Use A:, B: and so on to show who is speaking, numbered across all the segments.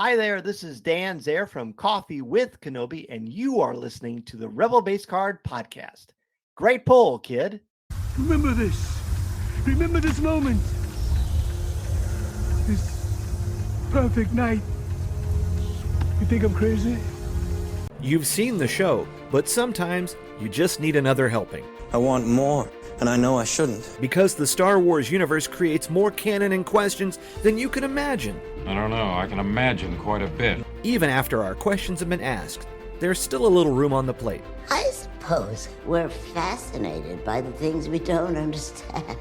A: Hi there, this is Dan Zare from Coffee with Kenobi, and you are listening to the Rebel Base Card Podcast. Great poll, kid.
B: Remember this. Remember this moment. This perfect night. You think I'm crazy?
C: You've seen the show, but sometimes you just need another helping.
D: I want more, and I know I shouldn't.
C: Because the Star Wars universe creates more canon and questions than you can imagine.
E: I don't know, I can imagine quite a bit.
C: Even after our questions have been asked, there's still a little room on the plate.
F: I suppose we're fascinated by the things we don't understand.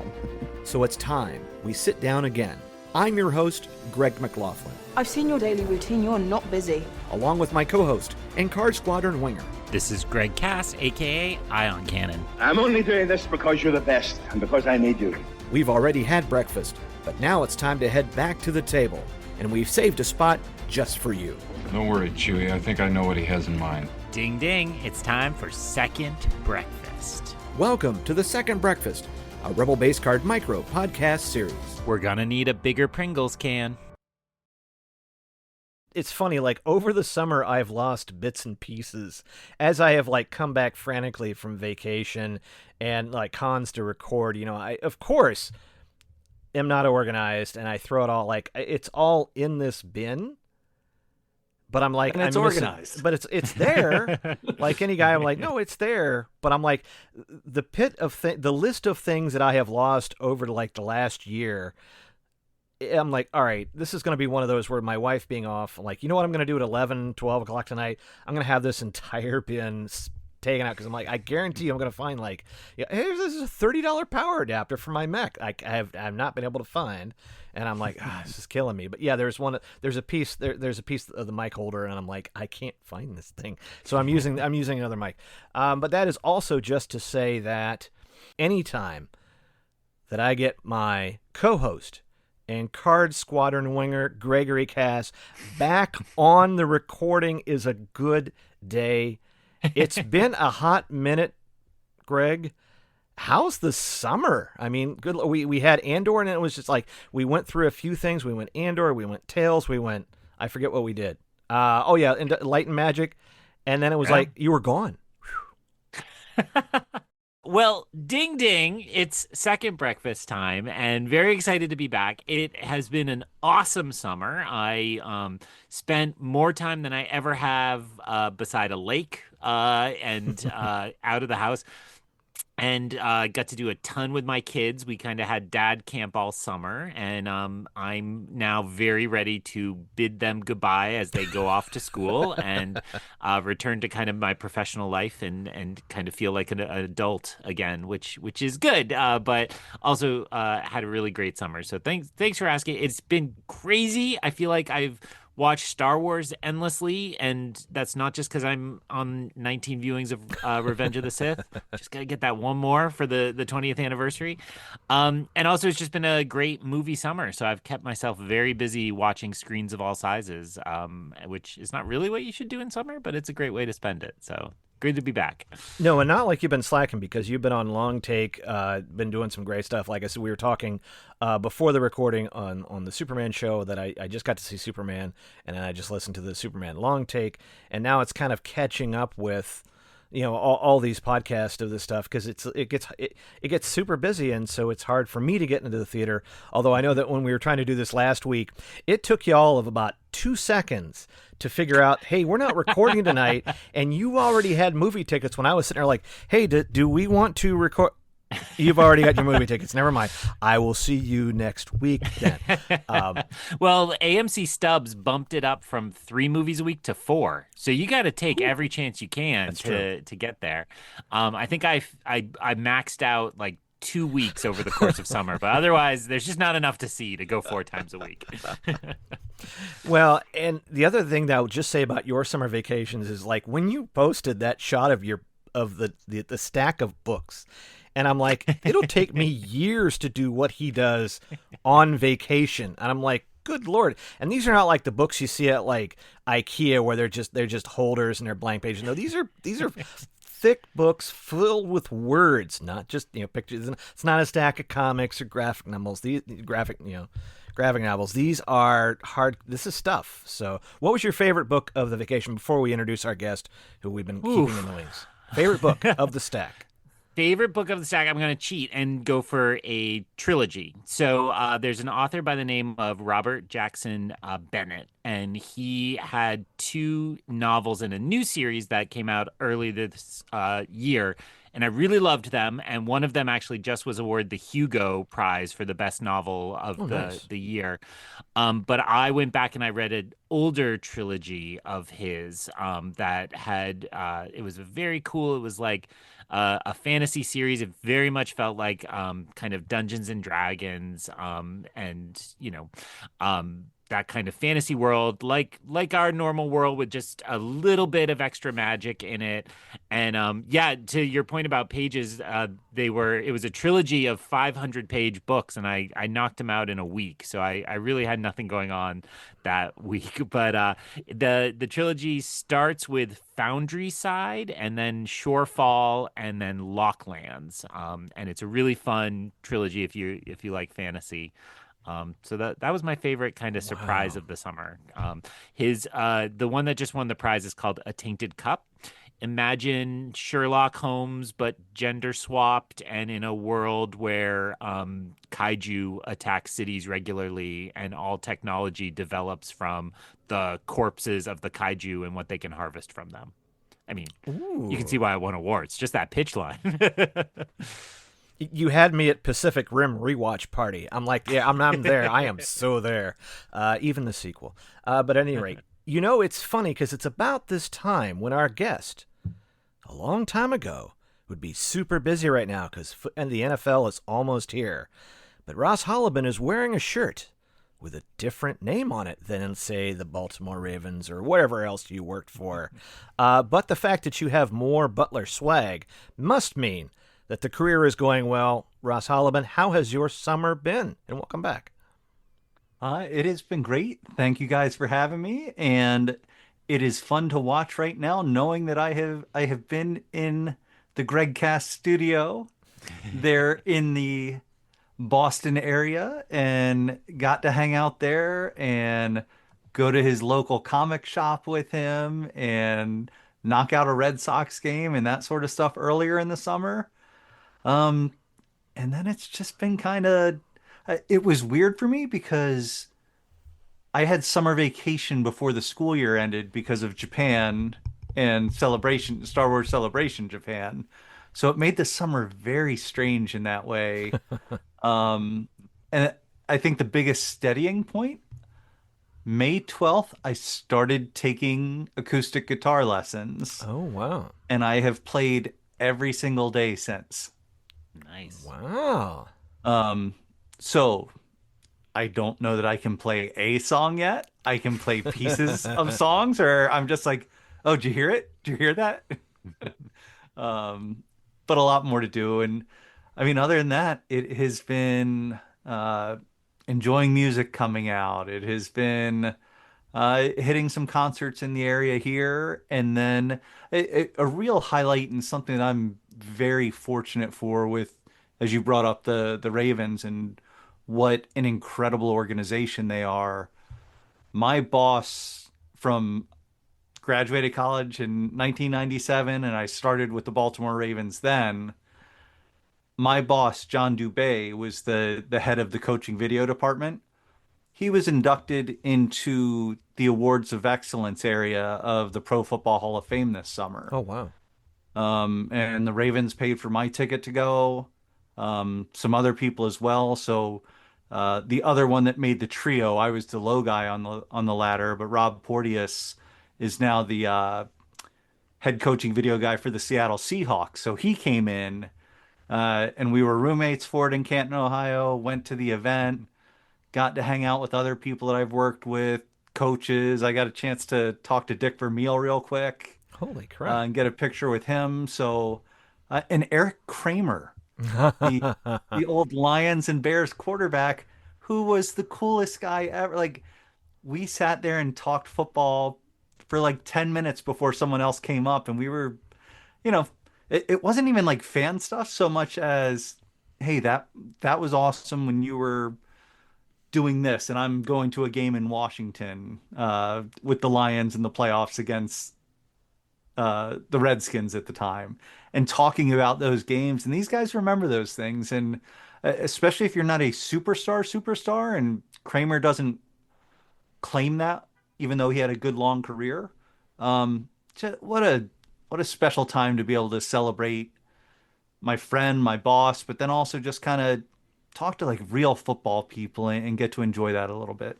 C: So it's time we sit down again. I'm your host, Greg McLaughlin.
G: I've seen your daily routine, you're not busy.
C: Along with my co-host and Card Squadron winger.
H: This is Greg Cass, a.k.a. Ion Cannon.
I: I'm only doing this because you're the best and because I need you.
C: We've already had breakfast, but now it's time to head back to the table, and we've saved a spot just for you.
E: Don't worry, Chewie, I think I know what he has in mind.
H: Ding ding, it's time for Second Breakfast.
C: Welcome to the Second Breakfast, a Rebel Base Card micro podcast series.
H: We're gonna need a bigger Pringles can.
C: It's funny, like, over the summer, I've lost bits and pieces as I have, like, come back frantically from vacation and, like, cons to record. You know, I, of course, am not organized, and I throw it all, like, it's all in this bin. But I'm like,
A: and it's organized.
C: But it's there. Like any guy, I'm like, no, it's there. But I'm like, the the list of things that I have lost over, like, the last year, I'm like, all right, this is going to be one of those where my wife being off, I'm like, you know what I'm going to do at 11, 12 o'clock tonight? I'm going to have this entire bin taken out because I'm like, I guarantee you I'm going to find, like, hey, this is a $30 power adapter for my mech I've not been able to find. And I'm like, this is killing me. But yeah, there's a piece of the mic holder, and I'm like, I can't find this thing. So I'm using another mic. But that is also just to say that anytime that I get my co-host and Card Squadron winger Gregory Cass back on the recording is a good day. It's been a hot minute, Greg. How's the summer? I mean, good. We had Andor, and it was just like we went through a few things. We went Andor, we went Tales, I forget what we did. And Light and Magic, and then it was like you were gone.
H: Well, ding ding, it's Second Breakfast time, and very excited to be back. It has been an awesome summer. I spent more time than I ever have beside a lake and out of the house. And got to do a ton with my kids. We kind of had dad camp all summer, and I'm now very ready to bid them goodbye as they go off to school and return to kind of my professional life and kind of feel like an adult again, which is good. But also had a really great summer. So thanks for asking. It's been crazy. I feel like I've watch Star Wars endlessly, and that's not just because I'm on 19 viewings of Revenge of the Sith. Just gotta get that one more for the 20th anniversary. And also, it's just been a great movie summer, so I've kept myself very busy watching screens of all sizes, which is not really what you should do in summer, but it's a great way to spend it. So good to be back.
C: No, and not like you've been slacking, because you've been on long take, been doing some great stuff. Like I said, we were talking before the recording on the Superman show that I just got to see Superman, and then I just listened to the Superman long take, and now it's kind of catching up with, you know, all these podcasts of this stuff, because it gets super busy, and so it's hard for me to get into the theater. Although I know that when we were trying to do this last week, it took you all of about 2 seconds to figure out, hey, we're not recording tonight, and you already had movie tickets when I was sitting there like, hey, do we want to record? You've already got your movie tickets. Never mind. I will see you next week then.
H: Well, AMC Stubs bumped it up from 3 movies a week to 4. So you got to take every chance you can to get there. I think I maxed out like 2 weeks over the course of summer, but otherwise there's just not enough to see to go 4 times a week.
C: Well, and the other thing that I would just say about your summer vacations is, like, when you posted that shot of the stack of books, and I'm like, it'll take me years to do what he does on vacation. And I'm like, good Lord. And these are not like the books you see at like IKEA where they're just holders and they're blank pages. No, these are thick books filled with words, not just, pictures. It's not a stack of comics or graphic novels. These graphic graphic novels. These are hard. This is stuff. So, what was your favorite book of the vacation before we introduce our guest, who we've been keeping in the wings? Favorite book of the stack?
H: Favorite book of the stack, I'm going to cheat and go for a trilogy. So there's an author by the name of Robert Jackson Bennett, and he had 2 novels in a new series that came out early this year. And I really loved them. And one of them actually just was awarded the Hugo Prize for the best novel of the year. But I went back and I read an older trilogy of his that had, it was very cool. It was like a fantasy series. It very much felt like kind of Dungeons and Dragons and, that kind of fantasy world, like our normal world, with just a little bit of extra magic in it. And to your point about pages, it was a trilogy of 500-page books, and I knocked them out in a week. So I really had nothing going on that week. But the trilogy starts with Foundry Side, and then Shorefall, and then Locklands. And it's a really fun trilogy if you like fantasy. So that was my favorite kind of surprise of the summer. The one that just won the prize is called A Tainted Cup. Imagine Sherlock Holmes, but gender swapped, and in a world where kaiju attack cities regularly, and all technology develops from the corpses of the kaiju and what they can harvest from them. I mean, You can see why I won awards. Just that pitch line.
C: You had me at Pacific Rim rewatch party. I'm like, yeah, I'm there. I am so there. Even the sequel. But at any rate, it's funny because it's about this time when our guest, a long time ago, would be super busy right now and the NFL is almost here. But Ross Hollebon is wearing a shirt with a different name on it than, say, the Baltimore Ravens or whatever else you worked for. But the fact that you have more Butler swag must mean that the career is going well. Ross Hollebon, how has your summer been? And welcome back.
J: It has been great. Thank you guys for having me. And it is fun to watch right now, knowing that I have been in the Gregcast studio there in the Boston area and got to hang out there and go to his local comic shop with him and knock out a Red Sox game and that sort of stuff earlier in the summer. And then it's just been it was weird for me because I had summer vacation before the school year ended because of Japan and Star Wars Celebration Japan. So it made the summer very strange in that way. And I think the biggest steadying point, May 12th, I started taking acoustic guitar lessons.
C: Oh, wow.
J: And I have played every single day since.
H: Nice.
C: Wow.
J: So I don't know that I can play a song yet. I can play pieces of songs, or I'm just like, oh, did you hear it? Did you hear that? But a lot more to do. And I mean, other than that, it has been enjoying music coming out. It has been hitting some concerts in the area here. And then a real highlight and something that I'm very fortunate for with, as you brought up the Ravens and what an incredible organization they are. My boss from graduated college in 1997, and I started with the Baltimore Ravens then. My boss, John Dubé, was the head of the coaching video department. He was inducted into the Awards of Excellence area of the Pro Football Hall of Fame this summer.
C: Oh, wow.
J: And the Ravens paid for my ticket to go, some other people as well. So the other one that made the trio, I was the low guy on the ladder, but Rob Porteous is now the head coaching video guy for the Seattle Seahawks. So he came in, and we were roommates for it in Canton, Ohio, went to the event, got to hang out with other people that I've worked with, coaches. I got a chance to talk to Dick Vermeil real quick.
C: Holy crap.
J: And get a picture with him. So, and Eric Kramer, the old Lions and Bears quarterback, who was the coolest guy ever. Like, we sat there and talked football for like 10 minutes before someone else came up, and we were, it wasn't even like fan stuff so much as, hey, that was awesome when you were doing this, and I'm going to a game in Washington with the Lions in the playoffs against the Redskins at the time, and talking about those games. And these guys remember those things, and especially if you're not a superstar, and Kramer doesn't claim that, even though he had a good long career. What a special time to be able to celebrate my friend, my boss, but then also just kind of talk to like real football people and get to enjoy that a little bit.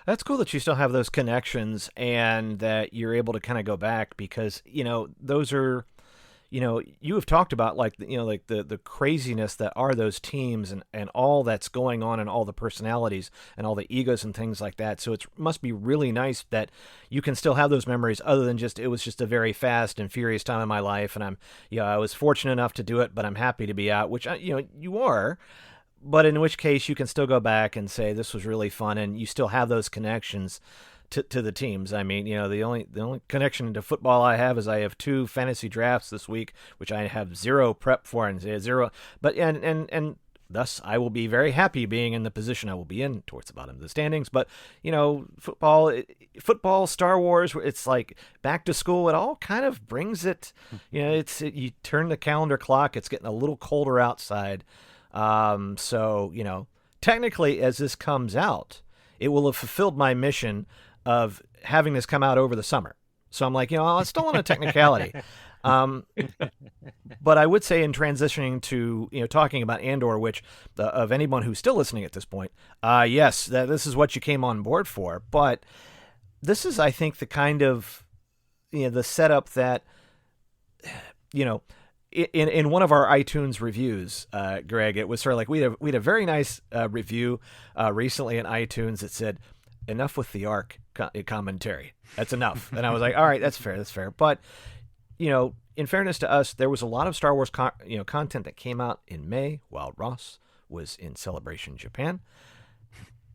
C: That's cool that you still have those connections and that you're able to kind of go back because, those are, you have talked about like, like the craziness that are those teams and all that's going on and all the personalities and all the egos and things like that. So it must be really nice that you can still have those memories other than it was just a very fast and furious time in my life. And I was fortunate enough to do it, but I'm happy to be out, which, you are. But in which case you can still go back and say this was really fun, and you still have those connections to the teams. I mean, the only connection to football I have is I have 2 fantasy drafts this week, which I have zero prep for and zero. But and thus I will be very happy being in the position I will be in towards the bottom of the standings. But football, Star Wars, it's like back to school. It all kind of brings it. You turn the calendar clock. It's getting a little colder outside. So, technically as this comes out, it will have fulfilled my mission of having this come out over the summer. So I'm like, it's still on a technicality. But I would say in transitioning to, talking about Andor, which of anyone who's still listening at this point, yes, this is what you came on board for. But this is, I think, the kind of, the setup that, in one of our iTunes reviews, Greg, it was sort of like we had a very nice review recently in iTunes that said, "Enough with the ARC commentary. That's enough." And I was like, "All right, that's fair." But in fairness to us, there was a lot of Star Wars content that came out in May while Ross was in Celebration Japan,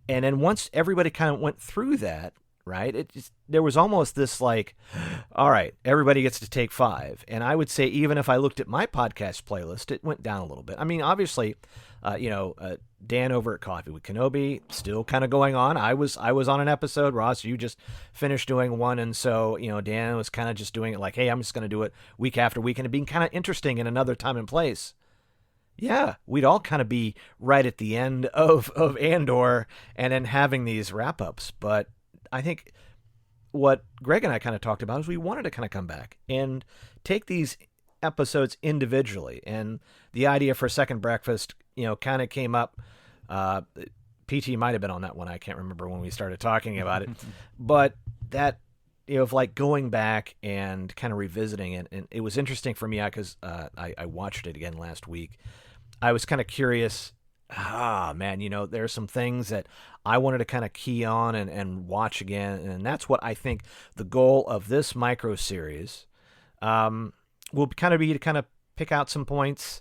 C: and then once everybody kind of went through that. Right? There was almost this like, all right, everybody gets to take 5. And I would say even if I looked at my podcast playlist, it went down a little bit. I mean, obviously, Dan over at Coffee with Kenobi still kind of going on. I was on an episode. Ross, you just finished doing one. And so, Dan was kind of just doing it like, hey, I'm just going to do it week after week. And it being kind of interesting in another time and place. Yeah, we'd all kind of be right at the end of Andor and then having these wrap-ups. But I think what Greg and I kind of talked about is we wanted to kind of come back and take these episodes individually. And the idea for Second Breakfast, kind of came up. PT might have been on that one. I can't remember when we started talking about it. But that, of like going back and kind of revisiting it. And it was interesting for me because I watched it again last week. I was kind of curious. Man, there are some things that I wanted to kind of key on and watch again. And that's what I think the goal of this micro series will kind of be to kind of pick out some points,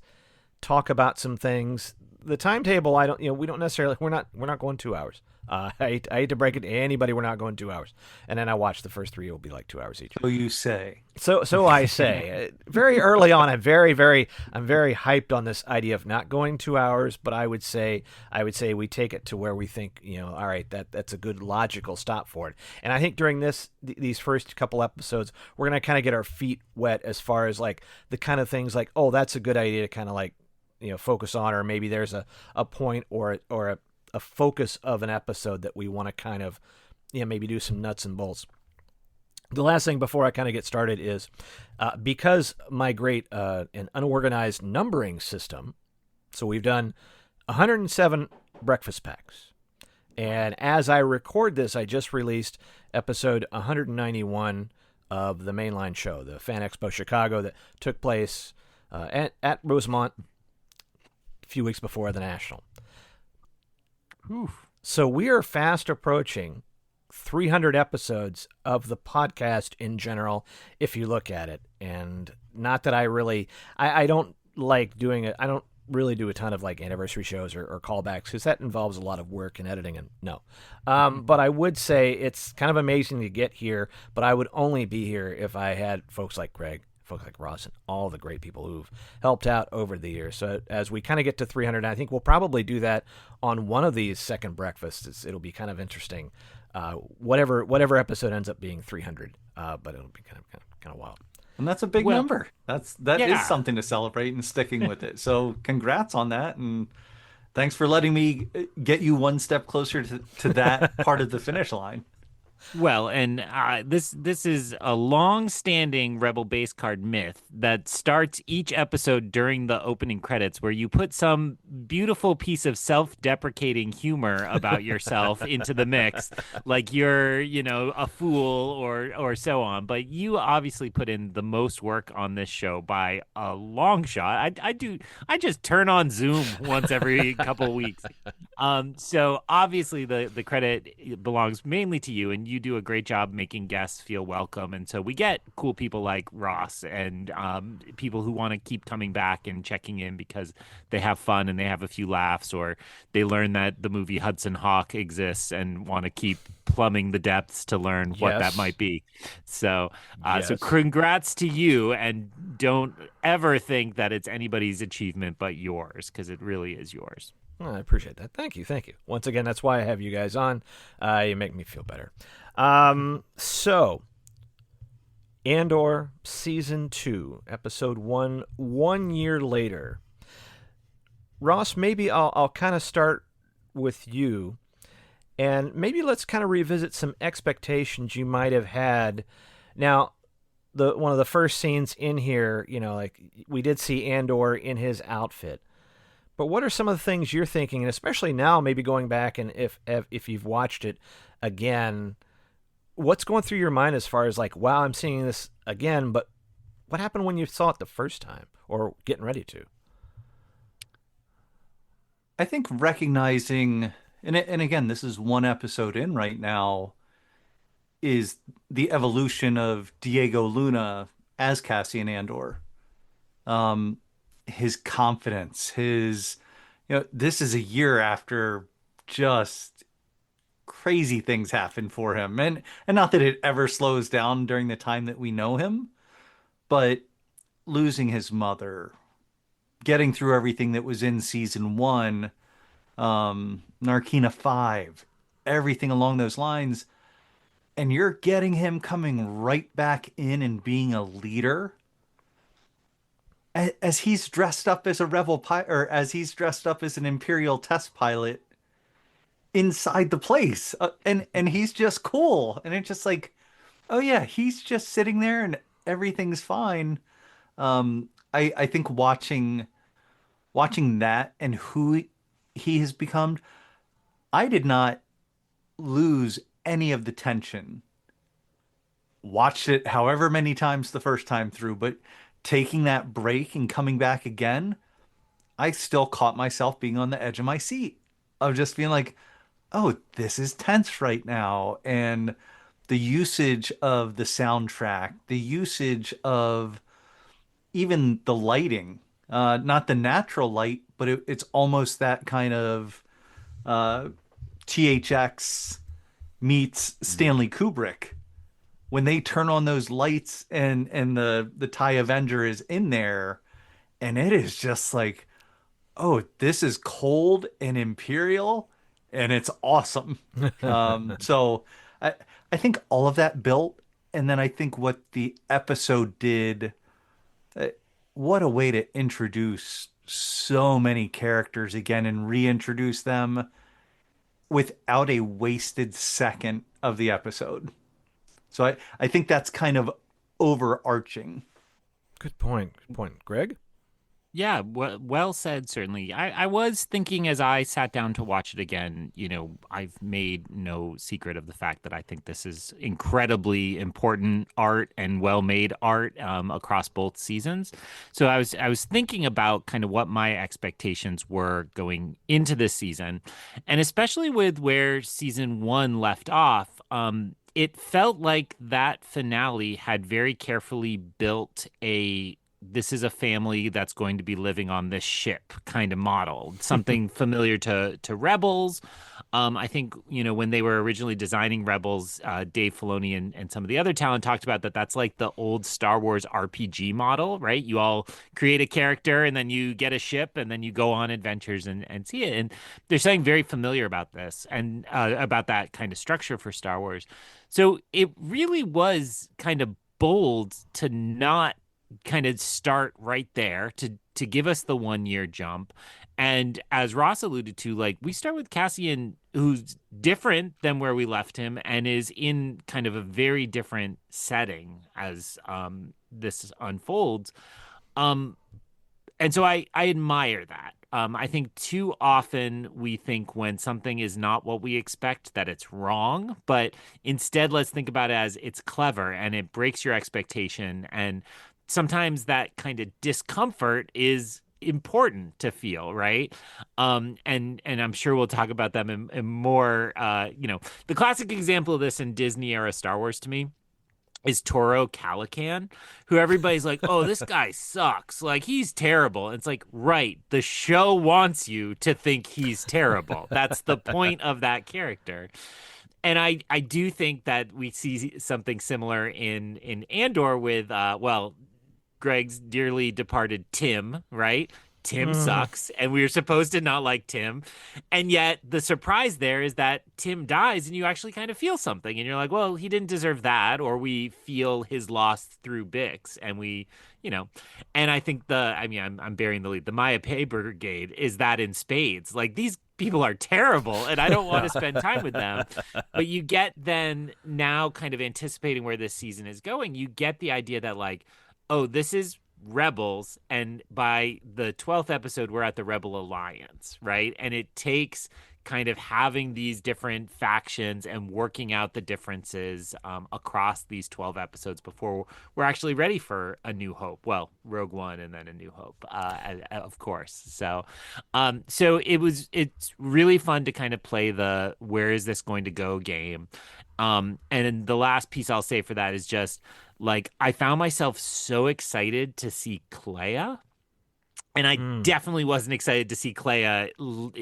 C: talk about some things. The timetable, we don't necessarily, we're not going 2 hours. I hate to break it to anybody, we're not going 2 hours. And then I watch the first 3, it'll be like 2 hours each.
J: So you say.
C: So I say. Very early on, I'm very hyped on this idea of not going 2 hours, but I would say we take it to where we think, all right, that's a good logical stop for it. And I think during these first couple episodes, we're going to kind of get our feet wet as far as like the kind of things like, oh, that's a good idea to kind of like, focus on, or maybe there's a point or a focus of an episode that we want to kind of, maybe do some nuts and bolts. The last thing before I kind of get started is because my great and unorganized numbering system, so we've done 107 breakfast packs. And as I record this, I just released episode 191 of the mainline show, the Fan Expo Chicago, that took place at Rosemont a few weeks before the National.
H: Oof.
C: So we are fast approaching 300 episodes of the podcast in general, if you look at it. And not that I don't like doing it. I don't really do a ton of like anniversary shows or callbacks because that involves a lot of work and editing and no. But I would say it's kind of amazing to get here, but I would only be here if I had folks like Greg, folks like Ross and all the great people who've helped out over the years. So as we kind of get to 300, I think we'll probably do that on one of these second breakfasts. It'll be kind of interesting. Whatever episode ends up being 300, but it'll be kind of wild.
J: And that's a big number. That is something to celebrate and sticking with it. So congrats on that, and thanks for letting me get you one step closer to that part of the finish line.
H: Well, and this is a long-standing Rebel base card myth that starts each episode during the opening credits, where you put some beautiful piece of self-deprecating humor about yourself into the mix, like you're, a fool or so on. But you obviously put in the most work on this show by a long shot. I just turn on Zoom once every couple of weeks. So obviously the credit belongs mainly to you, and you do a great job making guests feel welcome. And so we get cool people like Ross and people who want to keep coming back and checking in because they have fun and they have a few laughs, or they learn that the movie Hudson Hawk exists and want to keep plumbing the depths to learn what that might be. So so congrats to you, and don't ever think that it's anybody's achievement but yours, because it really is yours.
C: Oh, I appreciate that. Thank you. Once again, that's why I have you guys on. You make me feel better. So, Andor Season 2, Episode 1 year later. Ross, maybe I'll kind of start with you, and maybe let's kind of revisit some expectations you might have had. Now, one of the first scenes in here, like we did see Andor in his outfit. But what are some of the things you're thinking, and especially now, maybe going back and if you've watched it again, what's going through your mind as far as like, wow, I'm seeing this again, but what happened when you saw it the first time or getting ready to?
J: I think recognizing, and again, this is one episode in right now, is the evolution of Diego Luna as Cassian Andor. His confidence, this is a year after just crazy things happen for him. And not that it ever slows down during the time that we know him, but losing his mother, getting through everything that was in season 1, Narkina 5, everything along those lines. And you're getting him coming right back in and being a leader. As he's dressed up as a rebel pilot, or as he's dressed up as an Imperial test pilot inside the place, and he's just cool, and it's just like, oh yeah, he's just sitting there and everything's fine. I think watching that and who he has become, I did not lose any of the tension. Watched it however many times the first time through, but taking that break and coming back again, I still caught myself being on the edge of my seat of just being like, oh, this is tense right now. And the usage of the soundtrack, the usage of even the lighting, not the natural light, but it's almost that kind of THX meets Stanley Kubrick. When they turn on those lights and the TIE Avenger is in there, and it is just like, oh, this is cold and Imperial, and it's awesome. So I think all of that built, and then I think what the episode did, what a way to introduce so many characters again and reintroduce them without a wasted second of the episode. So I think that's kind of overarching.
C: Good point. Greg?
H: Yeah, well said, certainly. I was thinking as I sat down to watch it again, I've made no secret of the fact that I think this is incredibly important art and well-made art across both seasons. So I was thinking about kind of what my expectations were going into this season, and especially with where season 1 left off, it felt like that finale had very carefully built a this is a family that's going to be living on this ship kind of model, something familiar to Rebels. I think, when they were originally designing Rebels, Dave Filoni and some of the other talent talked about that. That's like the old Star Wars RPG model, right? You all create a character and then you get a ship and then you go on adventures and see it. And they're saying very familiar about this and about that kind of structure for Star Wars. So it really was kind of bold to not kind of start right there, to give us the 1 year jump. And as Ross alluded to, like, we start with Cassian, who's different than where we left him and is in kind of a very different setting as this unfolds. And so I admire that. I think too often we think when something is not what we expect that it's wrong, but instead let's think about it as it's clever and it breaks your expectation. And sometimes that kind of discomfort is important to feel, right? And I'm sure we'll talk about them in more, the classic example of this in Disney era Star Wars to me is Toro Calican, who everybody's like, oh, this guy sucks. Like, he's terrible. And it's like, right, the show wants you to think he's terrible. That's the point of that character. And I do think that we see something similar in Andor with, Greg's dearly departed Tim, right? Tim sucks, and we were supposed to not like Tim. And yet the surprise there is that Tim dies and you actually kind of feel something. And you're like, well, he didn't deserve that. Or we feel his loss through Bix. And we, and I think I'm burying the lead. The Maya Pay Brigade is that in spades. Like, these people are terrible and I don't want to spend time with them. But you get then now kind of anticipating where this season is going. You get the idea that, like, oh, this is Rebels, and by the 12th episode we're at the Rebel Alliance, right? And it takes kind of having these different factions and working out the differences across these 12 episodes before we're actually ready for A New Hope. Well, Rogue One and then A New Hope, of course. So it's really fun to kind of play the where is this going to go game. And the last piece I'll say for that is just, like, I found myself so excited to see Clea. And I definitely wasn't excited to see Clea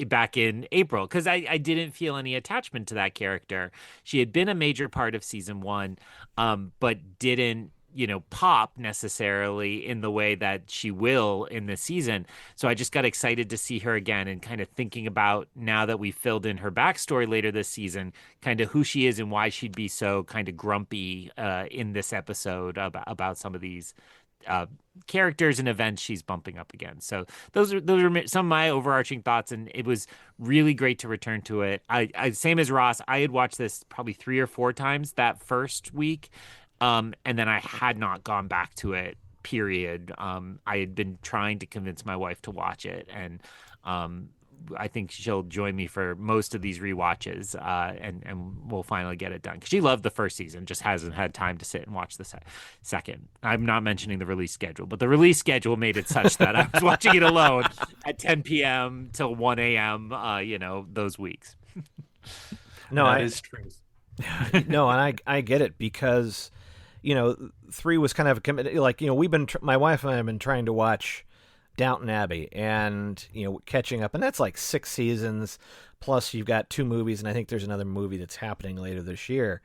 H: back in April because I didn't feel any attachment to that character. She had been a major part of season 1, but didn't, pop necessarily in the way that she will in this season. So I just got excited to see her again and kind of thinking about, now that we filled in her backstory later this season, kind of who she is and why she'd be so kind of grumpy in this episode about some of these characters and events she's bumping up against. So those are some of my overarching thoughts, and it was really great to return to it. I same as Ross, I had watched this probably 3 or 4 times that first week, and then I had not gone back to it, period. I had been trying to convince my wife to watch it, and I think she'll join me for most of these rewatches, and we'll finally get it done. Because she loved the first season, just hasn't had time to sit and watch the second. I'm not mentioning the release schedule, but the release schedule made it such that I was watching it alone at 10 p.m. till 1 a.m., those weeks.
C: No,
J: that is true.
C: No, and I get it because, 3 was kind of a commitment. Like, we've been, my wife and I have been trying to watch Downton Abbey and, catching up. And that's like 6 seasons, plus you've got 2 movies, and I think there's another movie that's happening later this year.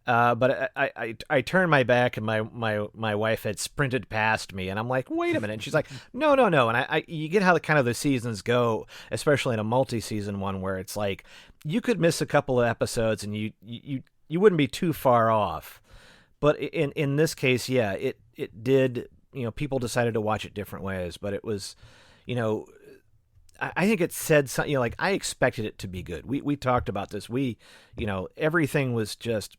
C: But I turned my back, and my wife had sprinted past me, and I'm like, wait a minute. And she's like, no. And you get how the seasons go, especially in a multi-season one, where it's like you could miss a couple of episodes and you wouldn't be too far off. But in this case, yeah, it did. People decided to watch it different ways, but it was, I think it said something. Like, I expected it to be good. We talked about this. Everything was just,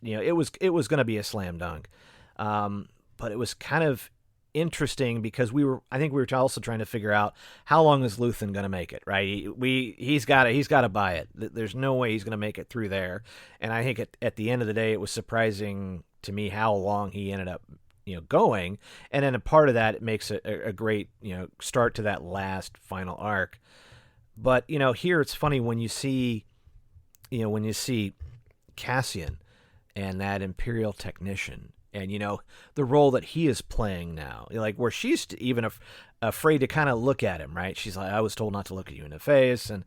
C: it was going to be a slam dunk. But it was kind of interesting because I think we were also trying to figure out how long is Luthen going to make it, right? He's got to buy it. There's no way he's going to make it through there. And I think at the end of the day, it was surprising to me how long he ended up, going. And then a part of that, it makes a great, start to that last final arc. But, here it's funny when you see Cassian and that Imperial technician, and the role that he is playing now, like where she's even afraid to kind of look at him, right? She's like, I was told not to look at you in the face, and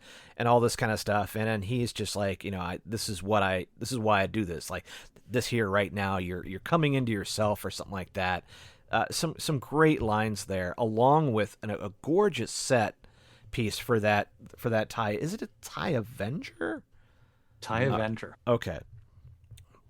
C: all this kind of stuff, and then he's just like, this is why I do this, like this here right now, you're coming into yourself or something like that. Some great lines there, along with a gorgeous set piece for that tie. Is it a tie Avenger?
J: Tie Avenger.
C: Okay.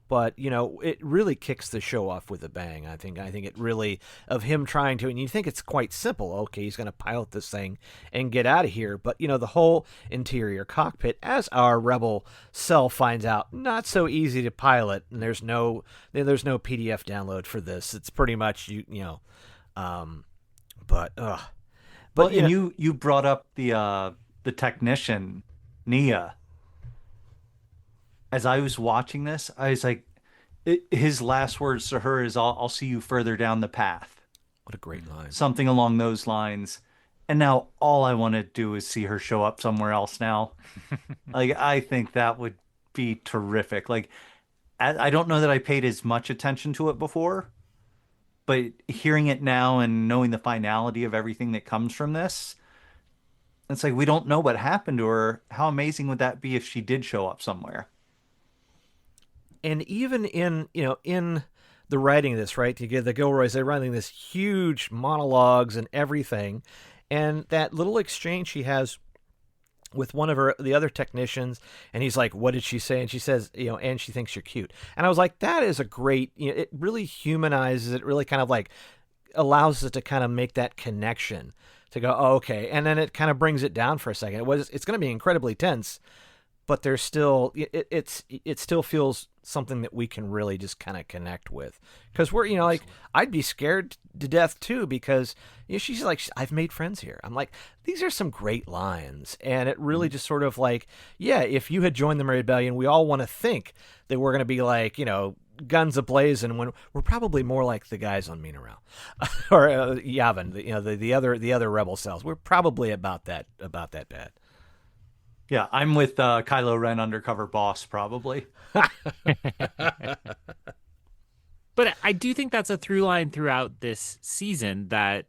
C: But, it really kicks the show off with a bang. I think it really, of him trying to, and you think it's quite simple. Okay, he's going to pilot this thing and get out of here. But, the whole interior cockpit, as our rebel self finds out, not so easy to pilot. And there's no PDF download for this. It's pretty much, but
J: you brought up the technician, Nia. As I was watching this, I was like, his last words to her is, I'll see you further down the path.
C: What a great line.
J: Something along those lines. And now all I want to do is see her show up somewhere else now. Like, I think that would be terrific. Like, I don't know that I paid as much attention to it before, but hearing it now and knowing the finality of everything that comes from this, it's like, we don't know what happened to her. How amazing would that be if she did show up somewhere?
C: And even in the writing of this, right, you get the Gilroys, they're writing this huge monologues and everything, and that little exchange she has with one of the other technicians, and he's like, what did she say? And she says, and she thinks you're cute. And I was like, that is a great, it really humanizes it, really kind of like allows it to kind of make that connection to go, oh, okay. And then it kind of brings it down for a second. It's going to be incredibly tense, but there's still, it still feels something that we can really just kind of connect with, because we're, like, I'd be scared to death too, because she's like, I've made friends here. I'm like, these are some great lines, and it really just sort of like, yeah, if you had joined the Rebellion, we all want to think that we're going to be like, guns ablazing, when we're probably more like the guys on Mineral or Yavin, the other rebel cells. We're probably about that bad.
J: Yeah, I'm with Kylo Ren, undercover boss, probably.
H: But I do think that's a through line throughout this season that,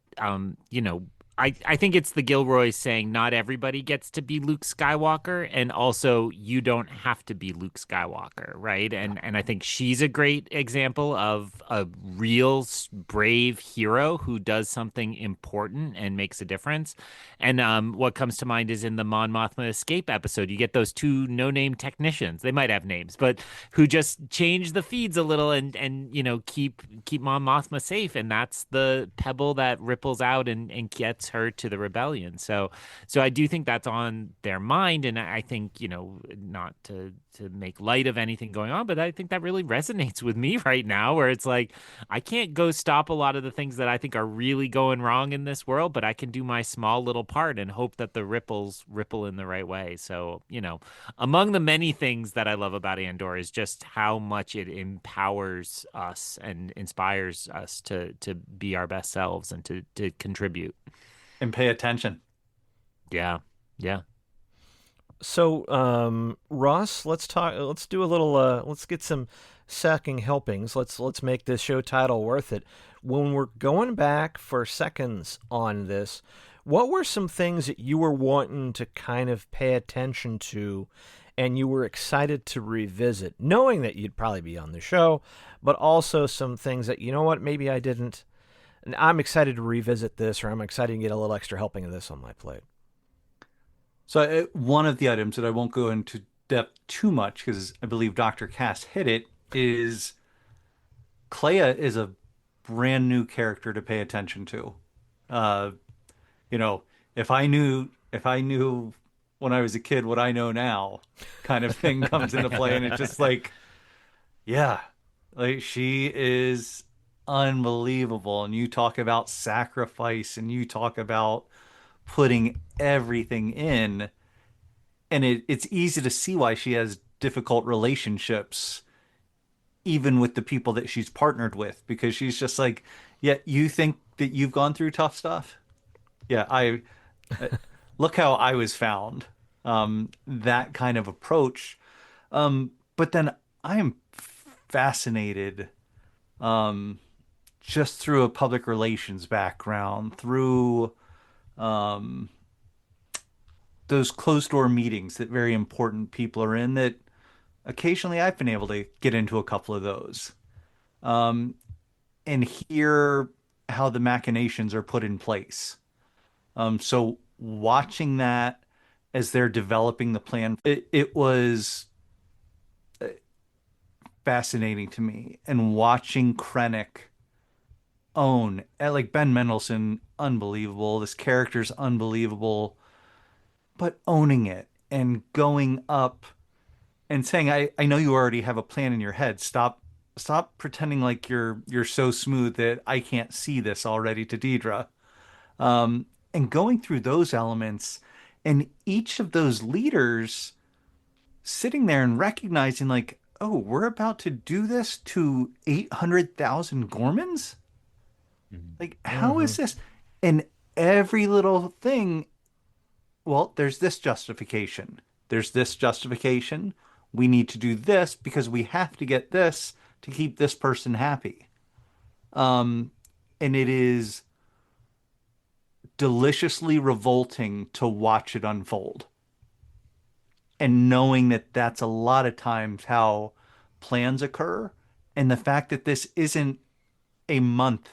H: I think it's the Gilroys saying not everybody gets to be Luke Skywalker, and also you don't have to be Luke Skywalker, right? And I think she's a great example of a real brave hero who does something important and makes a difference. And what comes to mind is in the Mon Mothma Escape episode, you get those two no-name technicians. They might have names, but who just change the feeds a little and keep Mon Mothma safe, and that's the pebble that ripples out and gets her to the rebellion. So I do think that's on their mind, and I think, not to make light of anything going on, but I think that really resonates with me right now, where it's like, I can't go stop a lot of the things that I think are really going wrong in this world, but I can do my small little part and hope that the ripples ripple in the right way. So, among the many things that I love about Andor is just how much it empowers us and inspires us to be our best selves and to contribute.
J: And pay attention.
H: Yeah.
C: So, Ross, let's do a little, let's get some second helpings. Let's make this show title worth it. When we're going back for seconds on this, what were some things that you were wanting to kind of pay attention to and you were excited to revisit, knowing that you'd probably be on the show, but also some things that, maybe I didn't, and I'm excited to revisit this, or I'm excited to get a little extra helping of this on my plate.
J: So one of the items that I won't go into depth too much, because I believe Dr. Cass hit it, is Clea is a brand new character to pay attention to. If I knew when I was a kid what I know now, kind of thing comes into play, and it's just like, yeah, like she is unbelievable. And you talk about sacrifice, and you talk about putting everything in, and it's easy to see why she has difficult relationships even with the people that she's partnered with, because she's just like, yeah, you think that you've gone through tough stuff? Yeah, I look how I was found. That kind of approach. But then I am fascinated just through a public relations background, through those closed door meetings that very important people are in, that occasionally I've been able to get into a couple of those, and hear how the machinations are put in place. So watching that as they're developing the plan, it was fascinating to me. And watching Krennic own, like Ben Mendelsohn, unbelievable. This character's unbelievable, but owning it and going up and saying, I know you already have a plan in your head. Stop pretending like you're so smooth that I can't see this already, to Deidre. And going through those elements, and each of those leaders sitting there and recognizing, like, oh, we're about to do this to 800,000 Gormans? Like, how is this? And every little thing, well, there's this justification. There's this justification. We need to do this because we have to get this to keep this person happy. And it is deliciously revolting to watch it unfold. And knowing that that's a lot of times how plans occur. And the fact that this isn't a month,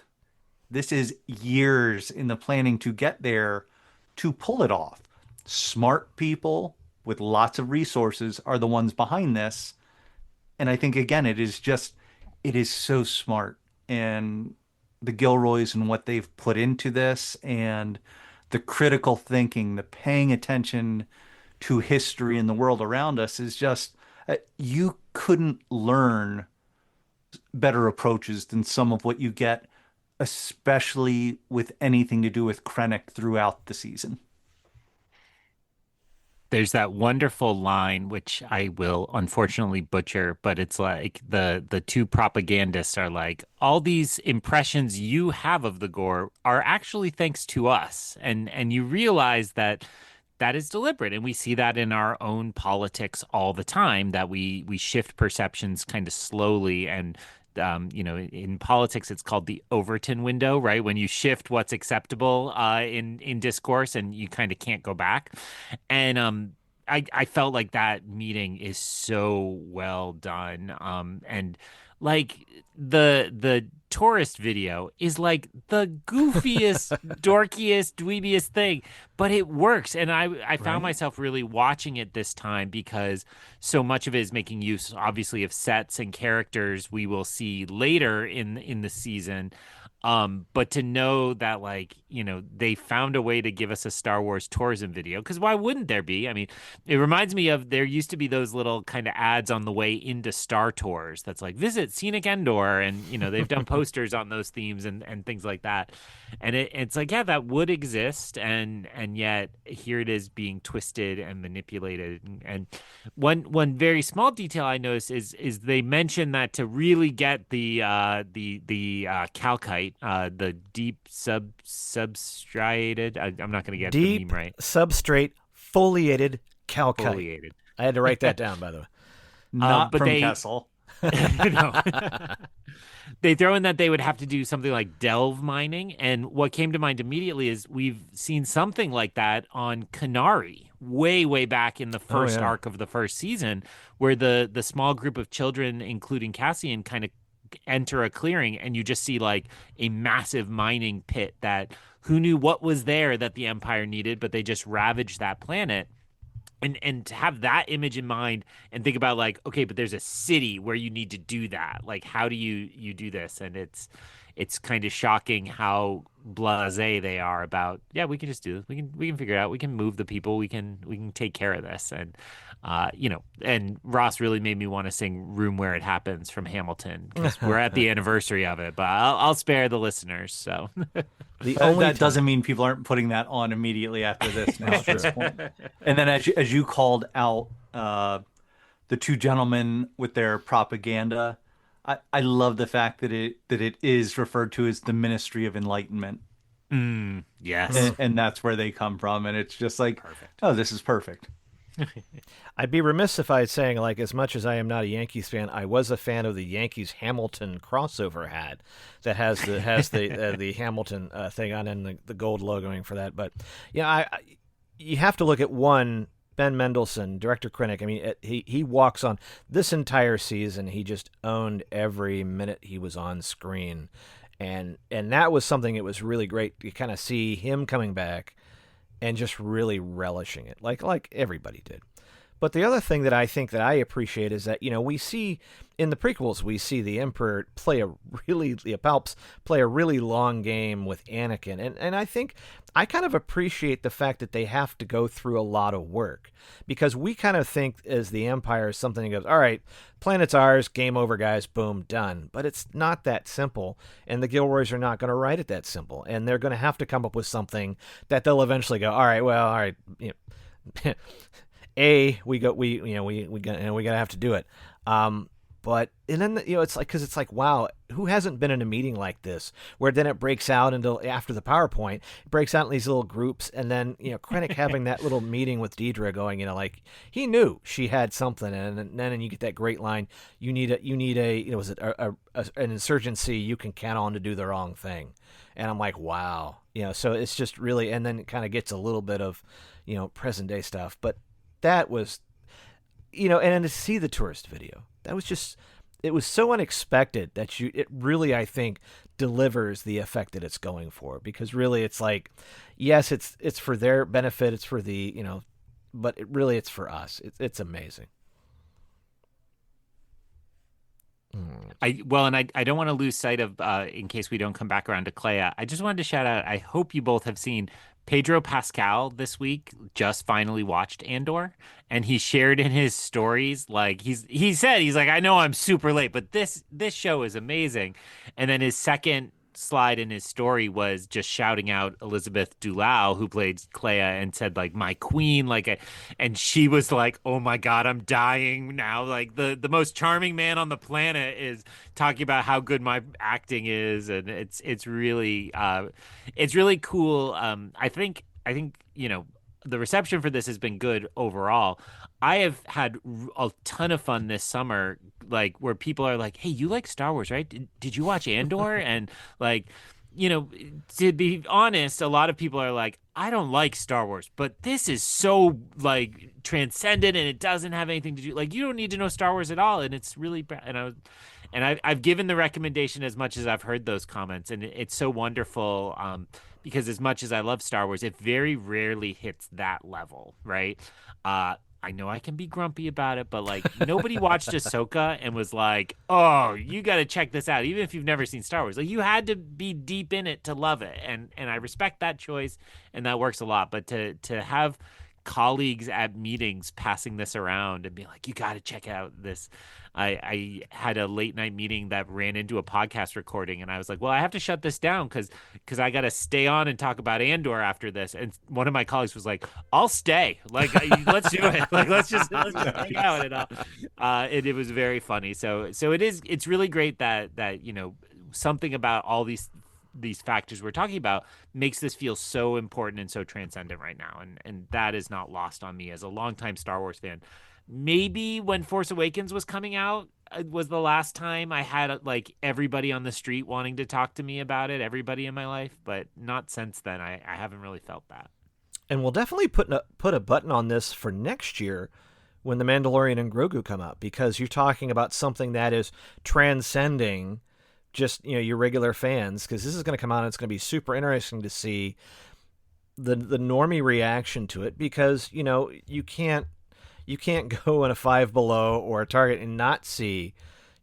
J: this is years in the planning to get there to pull it off. Smart people with lots of resources are the ones behind this. And I think, again, it is so smart. And the Gilroys and what they've put into this, and the critical thinking, the paying attention to history and the world around us, is just, you couldn't learn better approaches than some of what you get, especially with anything to do with Krennic throughout the season.
H: There's that wonderful line, which I will unfortunately butcher, but it's like the two propagandists are like, all these impressions you have of the Gore are actually thanks to us. And you realize that that is deliberate. And we see that in our own politics all the time, that we shift perceptions kind of slowly. And in politics, it's called the Overton window, right? When you shift what's acceptable in discourse, and you kind of can't go back. And I felt like that meeting is so well done. And like the tourist video is like the goofiest, dorkiest, dweebiest thing, but it works. And I found myself really watching it this time because so much of it is making use, obviously, of sets and characters we will see later in the season. But to know that, like, they found a way to give us a Star Wars tourism video, because why wouldn't there be? I mean, it reminds me of, there used to be those little kind of ads on the way into Star Tours that's like, visit scenic Endor, and they've done posters on those themes and things like that. And it's like, yeah, that would exist, and yet here it is being twisted and manipulated. And one very small detail I noticed is they mention that to really get the calcite, the deep substrated, I'm not going to get the meme right.
C: Substrate foliated calcite.
H: Foliated.
C: I had to write that down, by the way.
J: Not
H: but
J: from
H: they,
J: Kessel.
H: No. They throw in that they would have to do something like delve mining. And what came to mind immediately is we've seen something like that on Canary way back in the first arc of the first season, where the small group of children, including Cassian, kind of enter a clearing, and you just see like a massive mining pit that who knew what was there that the Empire needed, but they just ravaged that planet. And to have that image in mind and think about, like, okay, but there's a city where you need to do that. Like, how do you do this? And it's kind of shocking how blasé they are about, yeah, we can just do this. We can figure it out. We can move the people. We can take care of this. And and Ross really made me want to sing "Room Where It Happens" from Hamilton, because we're at the anniversary of it. But I'll spare the listeners. So
J: that doesn't mean people aren't putting that on immediately after this now. At this point. And then as you called out the two gentlemen with their propaganda, I love the fact that it is referred to as the Ministry of Enlightenment.
H: Yes.
J: And that's where they come from. And it's just like, perfect. Oh, this is perfect.
C: I'd be remiss if I was saying, like, as much as I am not a Yankees fan, I was a fan of the Yankees Hamilton crossover hat that has the Hamilton thing on and the gold logoing for that. But yeah, you have to look at one. Ben Mendelsohn, director Krennic. I mean, he walks on this entire season. He just owned every minute he was on screen, and that was something. It was really great to kind of see him coming back and just really relishing it, like everybody did. But the other thing that I think that I appreciate is that, we see in the prequels, we see the Emperor play a really long game with Anakin. And I think I kind of appreciate the fact that they have to go through a lot of work, because we kind of think as the Empire is something that goes, all right, planet's ours, game over, guys, boom, done. But it's not that simple. And the Gilroys are not going to write it that simple. And they're going to have to come up with something that they'll eventually go, all right, we gotta have to do it. But and then it's like wow, who hasn't been in a meeting like this where then it breaks out until after the PowerPoint, it breaks out in these little groups, and then Krennic having that little meeting with Deidre, going like he knew she had something, and then you get that great line, you need a was it an insurgency you can count on to do the wrong thing, and I'm like wow, so it's just really, and then it kind of gets a little bit of present day stuff, but that was, and then to see the tourist video, that was just, it was so unexpected that it really, I think, delivers the effect that it's going for, because really it's like, yes, it's for their benefit, it's for the, but it's for us. It's amazing.
H: I don't want to lose sight of, in case we don't come back around to Clea, I just wanted to shout out, I hope you both have seen Pedro Pascal this week just finally watched Andor, and he shared in his stories, like he said, he's like, I know I'm super late, but this show is amazing. And then his second slide in his story was just shouting out Elizabeth Dulau, who played Clea, and said like, my queen, and she was like, oh my God, I'm dying now. Like the most charming man on the planet is talking about how good my acting is. And it's really cool. I think, the reception for this has been good overall. I have had a ton of fun this summer, like where people are like, hey, you like Star Wars, right? Did you watch Andor? And like, to be honest, a lot of people are like, I don't like Star Wars, but this is so like transcendent, and it doesn't have anything to do, like, you don't need to know Star Wars at all. And it's really, and I've given the recommendation as much as I've heard those comments, and it's so wonderful. Because as much as I love Star Wars, it very rarely hits that level, right? I know I can be grumpy about it, but like nobody watched Ahsoka and was like, oh, you got to check this out, even if you've never seen Star Wars. Like, you had to be deep in it to love it. And I respect that choice, and that works a lot. But to have colleagues at meetings passing this around and being like, you got to check out this. I had a late night meeting that ran into a podcast recording, and I was like, well, I have to shut this down because I got to stay on and talk about Andor after this. And one of my colleagues was like, I'll stay. Like, let's do it. Like, let's just hang out. And it was very funny. So it's really great that something about all these factors we're talking about makes this feel so important and so transcendent right now. And that is not lost on me as a longtime Star Wars fan. Maybe when Force Awakens was coming out was the last time I had like everybody on the street wanting to talk to me about it, everybody in my life, but not since then. I haven't really felt that.
C: And we'll definitely put a button on this for next year when The Mandalorian and Grogu come out, because you're talking about something that is transcending just your regular fans, because this is going to come out and it's going to be super interesting to see the normie reaction to it, because you can't go in a Five Below or a Target and not see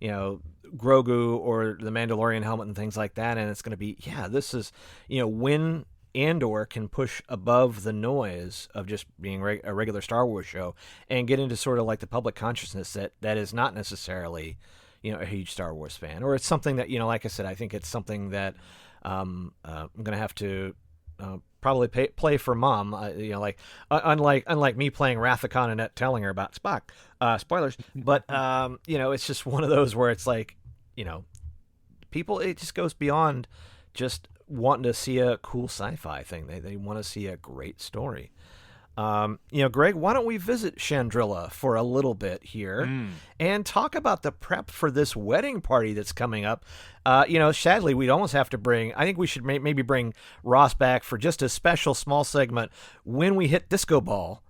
C: Grogu or the Mandalorian helmet and things like that, and it's going to be, this is when Andor can push above the noise of just being a regular Star Wars show and get into sort of like the public consciousness that is not necessarily a huge Star Wars fan, or it's something that, like I said, I think it's something that I'm going to have to probably play for Mom. Like unlike me playing Wrath of Khan and telling her about Spock. Spoilers, but it's just one of those where it's like, people, it just goes beyond just wanting to see a cool sci-fi thing. They want to see a great story. Greg, why don't we visit Chandrila for a little bit here and talk about the prep for this wedding party that's coming up? Sadly, we'd almost have to I think we should maybe bring Ross back for just a special small segment when we hit Disco Ball.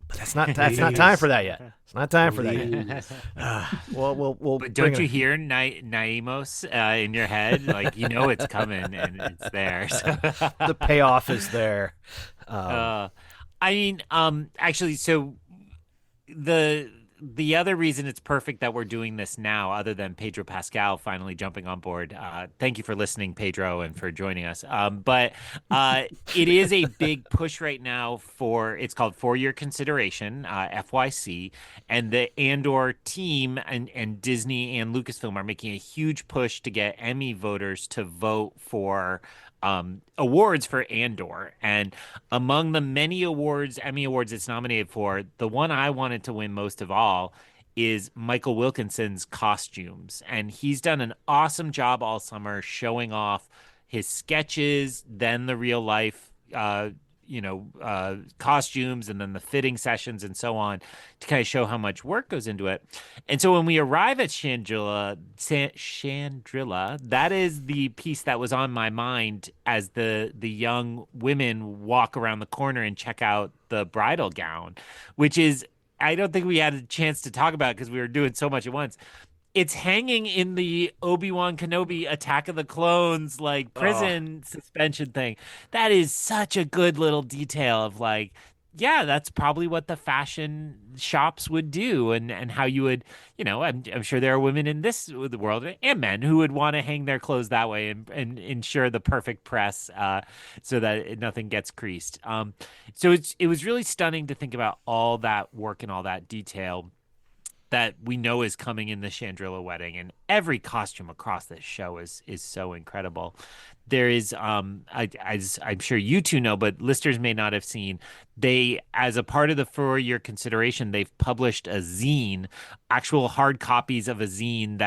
C: But that's not time for that yet. It's not time for that yet. We'll.
H: But don't you hear Naimos in your head? Like, it's coming and it's there. So.
C: The payoff is there.
H: Actually, so the other reason it's perfect that we're doing this now, other than Pedro Pascal finally jumping on board, thank you for listening, Pedro, and for joining us. But it is a big push right now it's called For Your Consideration, FYC, and the Andor team and Disney and Lucasfilm are making a huge push to get Emmy voters to vote for awards for Andor. And among the many Emmy awards it's nominated for, the one I wanted to win most of all is Michael Wilkinson's costumes. And he's done an awesome job all summer showing off his sketches, then the real life costumes, and then the fitting sessions and so on, to kind of show how much work goes into it. And so when we arrive at Chandrila, that is the piece that was on my mind as the young women walk around the corner and check out the bridal gown, which is, I don't think we had a chance to talk about because we were doing so much at once. It's hanging in the Obi-Wan Kenobi Attack of the Clones, like, prison suspension thing. That is such a good little detail of, like, yeah, that's probably what the fashion shops would do, and how you would, I'm sure there are women in the world and men who would want to hang their clothes that way and ensure the perfect press, so that nothing gets creased. So it was really stunning to think about all that work and all that detail that we know is coming in the Chandrila wedding, and every costume across this show is so incredible. There is, I'm sure you two know, but listeners may not have seen, they, as a part of the For Your Consideration, they've published a zine, actual hard copies of a zine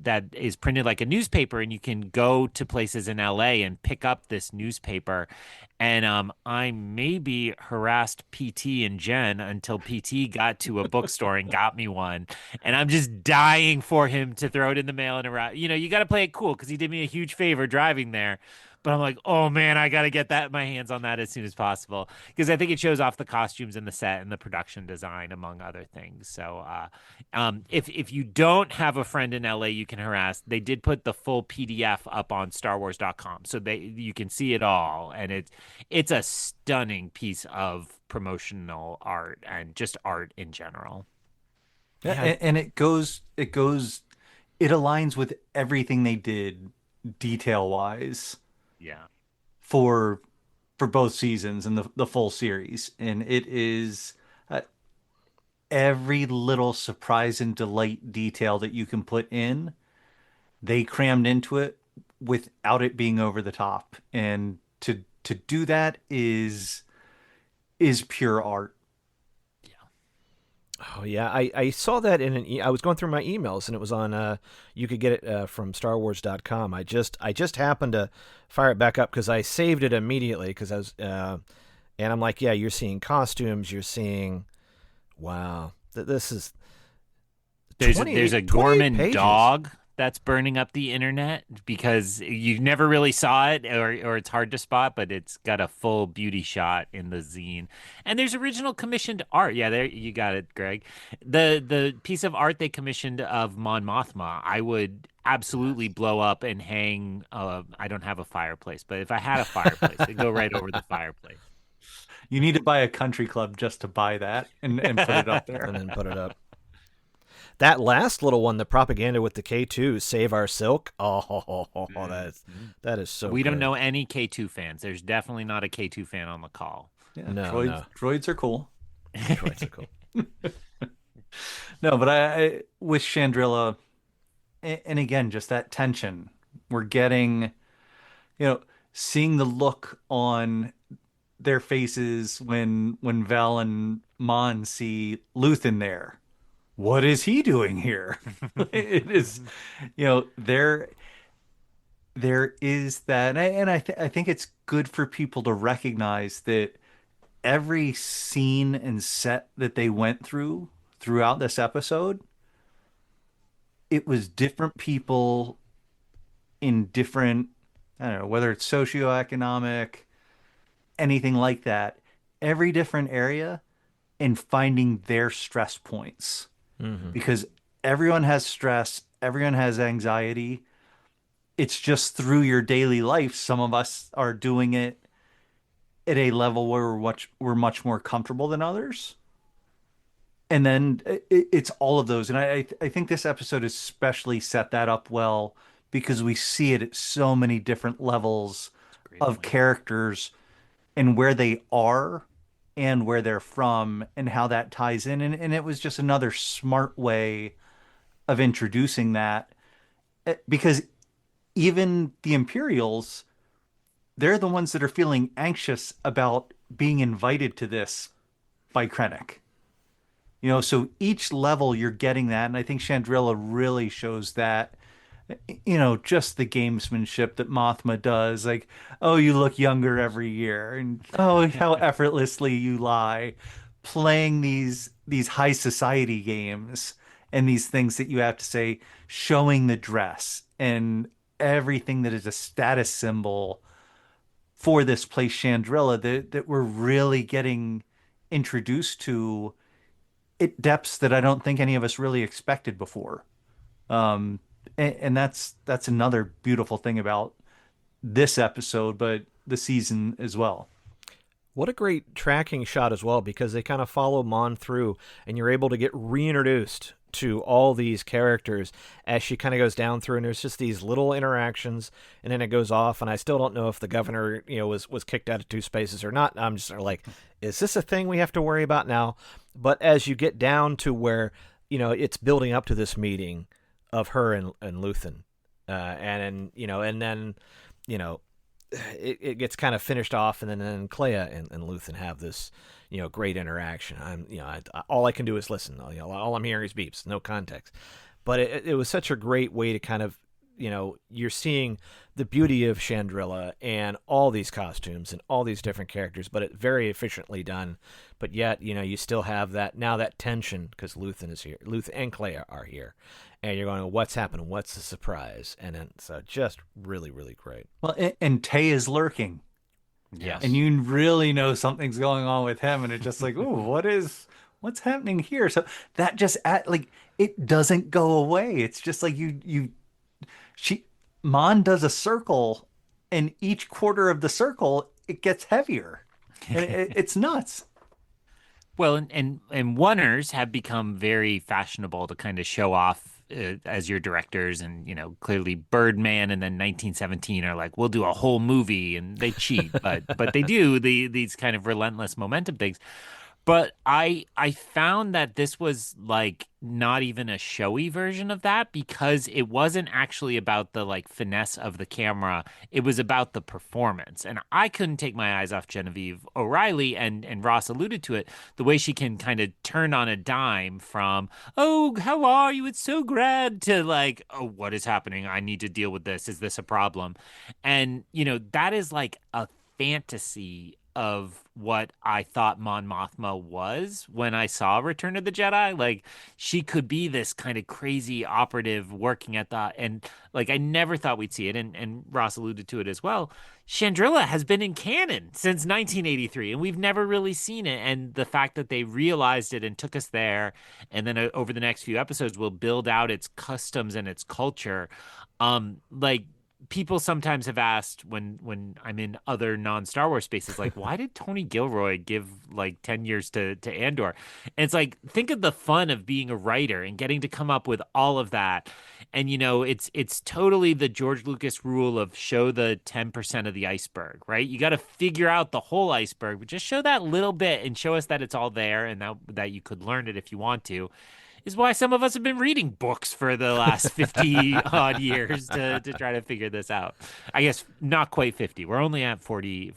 H: that is printed like a newspaper, and you can go to places in LA and pick up this newspaper. And I maybe harassed PT and Jen until PT got to a bookstore and got me one. And I'm just dying for him to throw it in the mail and around. You got to play it cool because he did me a huge favor driving there. But I'm like, oh man, I got to get my hands on that as soon as possible, because I think it shows off the costumes and the set and the production design, among other things. So if you don't have a friend in LA you can harass, they did put the full PDF up on StarWars.com, so you can see it all, and it's a stunning piece of promotional art and just art in general.
J: Yeah, and it aligns with everything they did detail wise.
H: Yeah.
J: For both seasons and the full series. And it is every little surprise and delight detail that you can put in, they crammed into it without it being over the top. And to do that is pure art.
C: Oh yeah, I saw that I was going through my emails, and it was on you could get it from StarWars.com. I just happened to fire it back up because I saved it immediately because I was and I'm like, yeah, you're seeing costumes, you're seeing, wow, this is
H: there's a Gorman dog that's burning up the internet because you never really saw it, or it's hard to spot, but it's got a full beauty shot in the zine. And there's original commissioned art. Yeah, there you got it, Greg. The piece of art they commissioned of Mon Mothma, I would absolutely blow up and hang. I don't have a fireplace, but if I had a fireplace, it'd go right over the fireplace.
J: You need to buy a country club just to buy that and put it up there.
C: And then put it up. That last little one, the propaganda with the K2, Save Our Silk. Oh, that is so
H: We
C: good.
H: don't know any K2 fans. There's definitely not a K2 fan on the call.
J: Yeah,
C: no,
J: droids are cool.
C: Droids are cool.
J: No, but I with Chandrila, and again, just that tension. We're getting, seeing the look on their faces when Vel and Mon see Luthen there. What is he doing here? It is, there is that, and I think it's good for people to recognize that every scene and set that they went throughout this episode, it was different people in different, I don't know, whether it's socioeconomic, anything like that, every different area, and finding their stress points. Because everyone has stress, everyone has anxiety. It's just through your daily life. Some of us are doing it at a level where we're much more comfortable than others. And then it's all of those. And I think this episode especially set that up well because we see it at so many different levels of characters and where they are and where they're from and how that ties in. And it was just another smart way of introducing that because even the Imperials, they're the ones that are feeling anxious about being invited to this by Krennic. So each level you're getting that. And I think Chandrila really shows that, just the gamesmanship that Mothma does. Like, oh, you look younger every year. And oh, how effortlessly you lie. Playing these high society games and these things that you have to say, showing the dress and everything that is a status symbol for this place, Chandrila, that we're really getting introduced to at depths that I don't think any of us really expected before. And that's another beautiful thing about this episode, but the season as well.
C: What a great tracking shot as well, because they kind of follow Mon through, and you're able to get reintroduced to all these characters as she kind of goes down through, and there's just these little interactions, and then it goes off, and I still don't know if the governor, was kicked out of two spaces or not. I'm just like, is this a thing we have to worry about now? But as you get down to where, it's building up to this meeting of her and Luthen, and then it gets kind of finished off, and then Clea and Luthen have this, great interaction. All I can do is listen. All I'm hearing is beeps, no context. But it was such a great way to kind of, you're seeing the beauty of Chandrila and all these costumes and all these different characters, but it very efficiently done. But yet, you still have that tension because Luthen is here. Luthen and Clea are here. And you're going, what's happening? What's the surprise? And then, so just really, really great.
J: Well, and Tay is lurking.
C: Yes.
J: And you really know something's going on with him. And it's just like, ooh, what's happening here? So that just, it doesn't go away. It's just like Mon does a circle, and each quarter of the circle, it gets heavier. And it's nuts.
H: Well, and oneers have become very fashionable to kind of show off as your directors, and clearly Birdman and then 1917 are like, we'll do a whole movie, and they cheat, but they do these kind of relentless momentum things. But I found that this was like not even a showy version of that, because it wasn't actually about the like finesse of the camera. It was about the performance. And I couldn't take my eyes off Genevieve O'Reilly, and Ross alluded to it, the way she can kind of turn on a dime from, oh, how are you? It's so grand, to like, oh, what is happening? I need to deal with this. Is this a problem? And, that is like a fantasy of what I thought Mon Mothma was when I saw Return of the Jedi. Like, she could be this kind of crazy operative working at and like, I never thought we'd see it. And Ross alluded to it as well. Chandrila has been in canon since 1983, and we've never really seen it. And the fact that they realized it and took us there, and then over the next few episodes, we'll build out its customs and its culture. Like, people sometimes have asked when I'm in other non-Star Wars spaces, like, why did Tony Gilroy give like 10 years to Andor? And it's like, think of the fun of being a writer and getting to come up with all of that. And, it's totally the George Lucas rule of show the 10% of the iceberg, right? You got to figure out the whole iceberg, but just show that little bit and show us that it's all there, and that you could learn it if you want to. Is why some of us have been reading books for the last 50 odd years to try to figure this out. I guess not quite 50. We're only at 49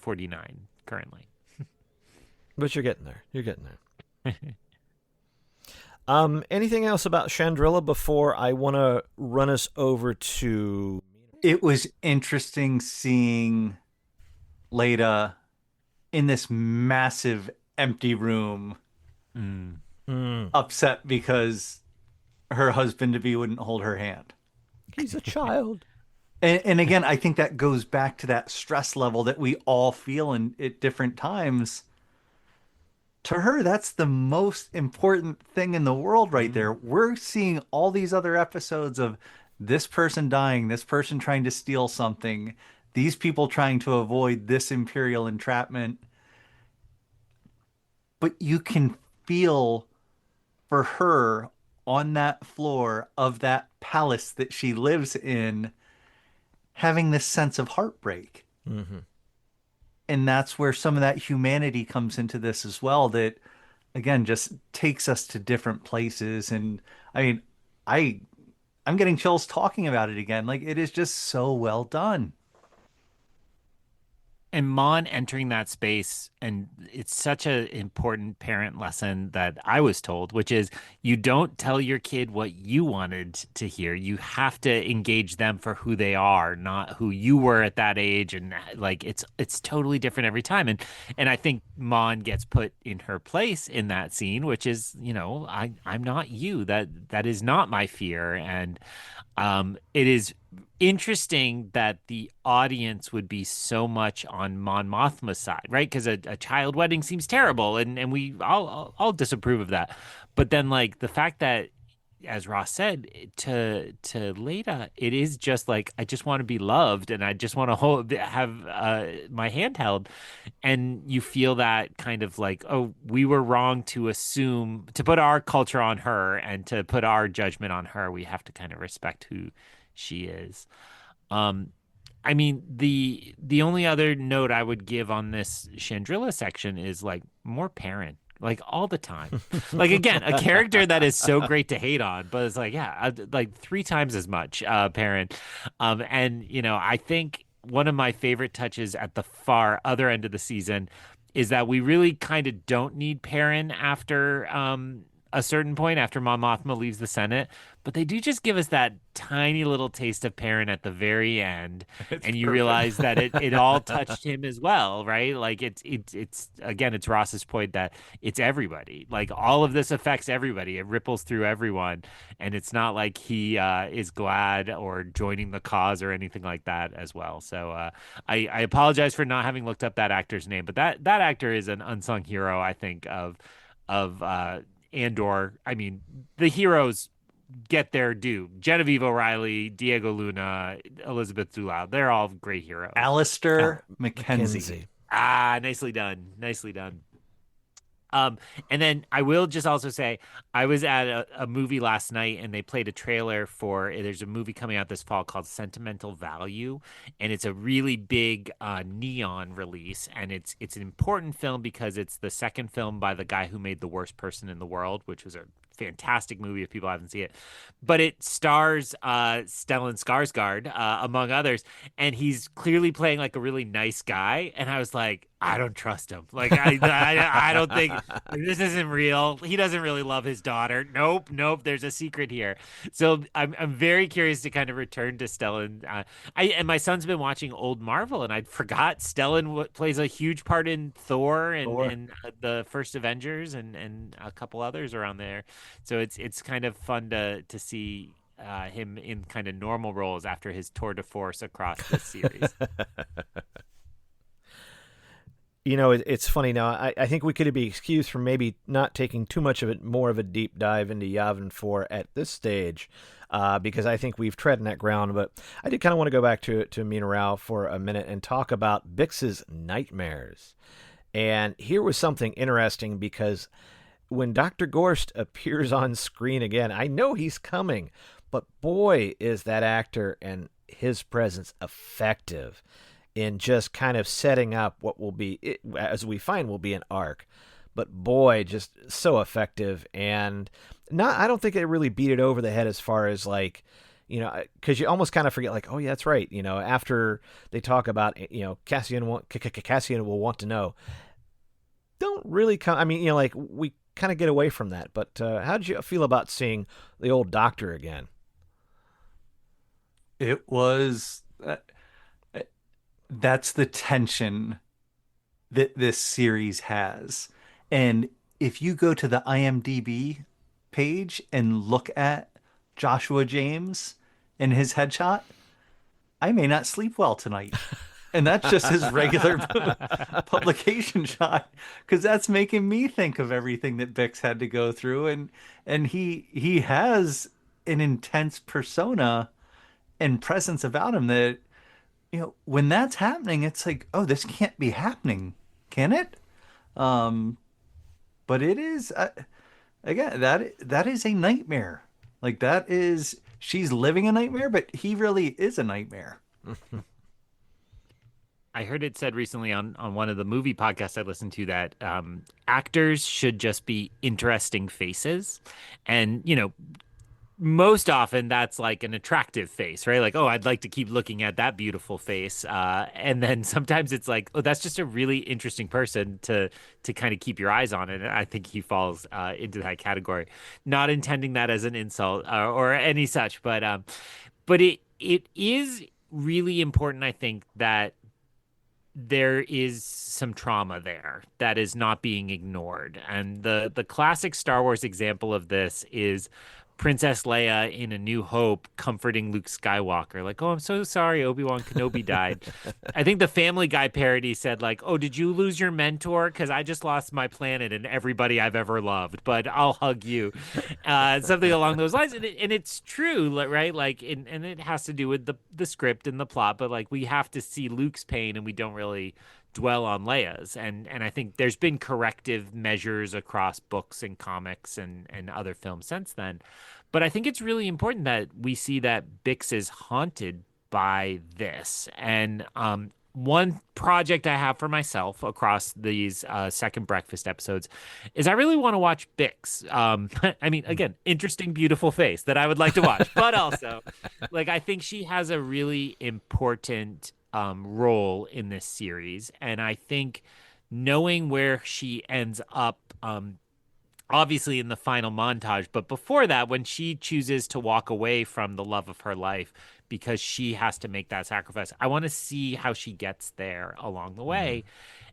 H: currently.
C: But you're getting there. Anything else about Chandrila before I want to run us over to...
J: It was interesting seeing Leda in this massive empty room, upset because her husband-to-be wouldn't hold her hand.
C: He's a child.
J: And again, I think that goes back to that stress level that we all feel at different times. To her, that's the most important thing in the world right there. We're seeing all these other episodes of this person dying, this person trying to steal something, these people trying to avoid this imperial entrapment. But you can feel for her on that floor of that palace that she lives in, having this sense of heartbreak.
C: Mm-hmm.
J: And that's where some of that humanity comes into this as well, that again just takes us to different places. And I mean, I'm getting chills talking about it again. Like, it is just so well done.
H: And Mon entering that space, and it's such an important parent lesson that I was told, which is you don't tell your kid what you wanted to hear. You have to engage them for who they are, not who you were at that age. And like it's totally different every time. And I think Mon gets put in her place in that scene, which is, I'm not you. That is not my fear. And it is interesting that the audience would be so much on Mon Mothma's side, right? Because a child wedding seems terrible, and we all disapprove of that. But then, like, the fact that, as Ross said, to Leda, it is just like, I just want to be loved, and I just want to have my hand held. And you feel that kind of like, oh, we were wrong to assume, to put our culture on her and to put our judgment on her. We have to kind of respect who she is. I mean, the only other note I would give on this Chandrila section is like more Perrin, like all the time. Like, again, a character that is so great to hate on, but it's like, yeah, like 3 times as much Perrin. And I think one of my favorite touches at the far other end of the season is that we really kind of don't need Perrin after a certain point, after Mon Mothma leaves the Senate, but they do just give us that tiny little taste of Perrin at the very end, and you realize that it all touched him as well, right? Like it's again, it's Ross's point that it's everybody. Like, all of this affects everybody. It ripples through everyone, and it's not like he is glad or joining the cause or anything like that as well. So I apologize for not having looked up that actor's name, but that actor is an unsung hero, I think, of Andor. I mean, the heroes get their due. Genevieve O'Reilly, Diego Luna, Elizabeth Zulao, they're all great heroes.
J: Alistair Mackenzie.
H: Nicely done. Nicely done. And then I will just also say, I was at a movie last night, and they played a trailer there's a movie coming out this fall called Sentimental Value, and it's a really big neon release, and it's an important film because it's the second film by the guy who made The Worst Person in the World, which was a fantastic movie if people haven't seen it. But it stars Stellan Skarsgård, among others, and he's clearly playing like a really nice guy, and I was like, I don't trust him. Like, I don't think this isn't real. He doesn't really love his daughter. Nope. There's a secret here. So I'm very curious to kind of return to Stellan. And my son's been watching old Marvel, and I forgot Stellan plays a huge part in Thor and the first Avengers and a couple others around there. So it's kind of fun to see him in kind of normal roles after his tour de force across this series.
C: It's funny now. I think we could be excused for maybe not taking too much of it, more of a deep dive into Yavin 4 at this stage, because I think we've treaded that ground. But I did kind of want to go back to Mina Rao for a minute and talk about Bix's nightmares. And here was something interesting, because when Dr. Gorst appears on screen again, I know he's coming, but boy, is that actor and his presence effective in just kind of setting up what will be, as we find, will be an arc. But boy, just so effective. And I don't think it really beat it over the head as far as like, because you almost kind of forget, like, oh yeah, that's right. After they talk about, Cassian will want to know. Don't really come. I mean, like, we kind of get away from that. But how did you feel about seeing the old Doctor again?
J: It was. That's the tension that this series has. And if you go to the IMDb page and look at Joshua James and his headshot, I may not sleep well tonight. And that's just his regular publication shot, because that's making me think of everything that Bix had to go through. And he has an intense persona and presence about him that, when that's happening, it's like, oh, this can't be happening, can it? But it is, again, that is a nightmare. Like, she's living a nightmare, but he really is a nightmare.
H: I heard it said recently on one of the movie podcasts I listened to that actors should just be interesting faces. And, most often that's like an attractive face, right? Like, oh, I'd like to keep looking at that beautiful face. And then sometimes it's like, oh, that's just a really interesting person to kind of keep your eyes on. And I think he falls into that category. Not intending that as an insult or any such, but it is really important, I think, that there is some trauma there that is not being ignored. And the classic Star Wars example of this is Princess Leia in A New Hope comforting Luke Skywalker. Like, oh, I'm so sorry Obi-Wan Kenobi died. I think the Family Guy parody said, like, oh, did you lose your mentor? Because I just lost my planet and everybody I've ever loved, but I'll hug you. Something along those lines. And it's true, right? Like, and it has to do with the script and the plot, but like, we have to see Luke's pain and we don't really dwell on Leia's. And I think there's been corrective measures across books and comics and other films since then. But I think it's really important that we see that Bix is haunted by this. And one project I have for myself across these Second Breakfast episodes is I really want to watch Bix. I mean, again, interesting, beautiful face that I would like to watch, but also, like, I think she has a really important role in this series. And I think knowing where she ends up, obviously in the final montage, but before that, when she chooses to walk away from the love of her life because she has to make that sacrifice, I want to see how she gets there along the way.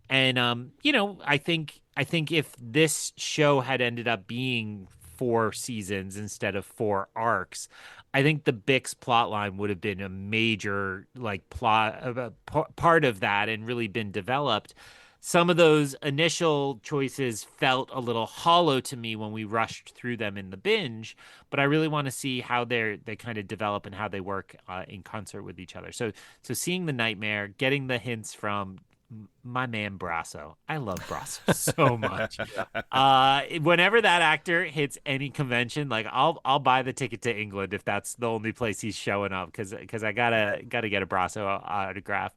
H: And I think if this show had ended up being 4 seasons instead of 4 arcs, I think the Bix plotline would have been a major part of that and really been developed. Some of those initial choices felt a little hollow to me when we rushed through them in the binge, but I really want to see how they kind of develop and how they work in concert with each other. So seeing the nightmare, getting the hints from my man Brasso. I love Brasso so much. Whenever that actor hits any convention, like I'll buy the ticket to England if that's the only place he's showing up, because I gotta get a Brasso autograph.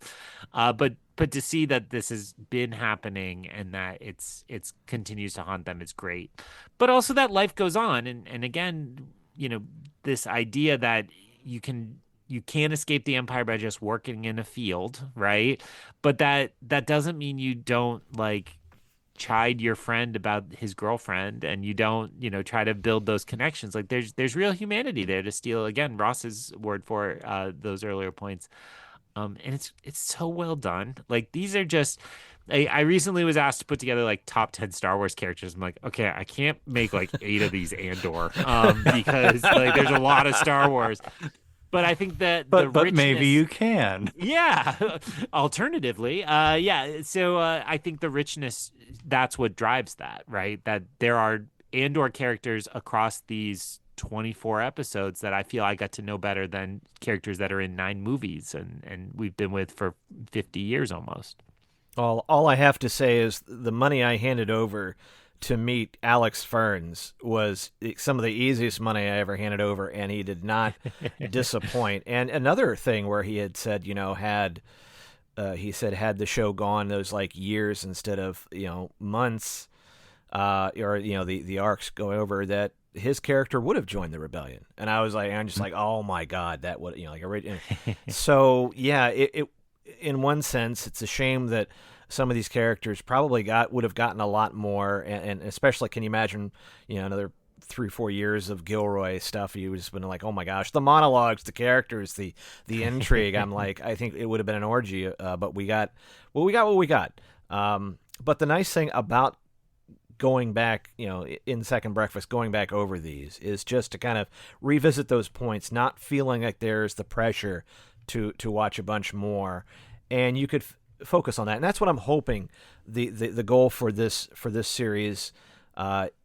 H: But to see that this has been happening and that it's continues to haunt them is great. But also that life goes on, and again, this idea that you can't escape the Empire by just working in a field, right? But that doesn't mean you don't like chide your friend about his girlfriend, and you don't, try to build those connections. Like there's real humanity there, to steal again Ross's word for those earlier points. And it's so well done. Like these are just. I recently was asked to put together like top 10 Star Wars characters. I'm like, okay, I can't make like 8 of these Andor because like there's a lot of Star Wars. But I think that
J: but maybe you can.
H: Yeah. Alternatively, yeah. So I think the richness, that's what drives that, right? That there are Andor characters across these 24 episodes that I feel I got to know better than characters that are in 9 movies and we've been with for 50 years almost.
C: All I have to say is the money I handed over to meet Alex Ferns was some of the easiest money I ever handed over, and he did not disappoint. And another thing where he had said, had the show gone those like years instead of, months, or, the arcs going over, that his character would have joined the rebellion. And I'm just like, oh my God, that would, so yeah, it in one sense, it's a shame that some of these characters probably would have gotten a lot more, and especially, can you imagine, another 3-4 years of Gilroy stuff, you just been like, oh my gosh, the monologues, the characters, the intrigue. I'm like, I think it would have been an orgy, but we got what we got. But the nice thing about going back, in Second Breakfast, going back over these is just to kind of revisit those points, not feeling like there's the pressure to watch a bunch more, and you could focus on that. And that's what I'm hoping the goal for this series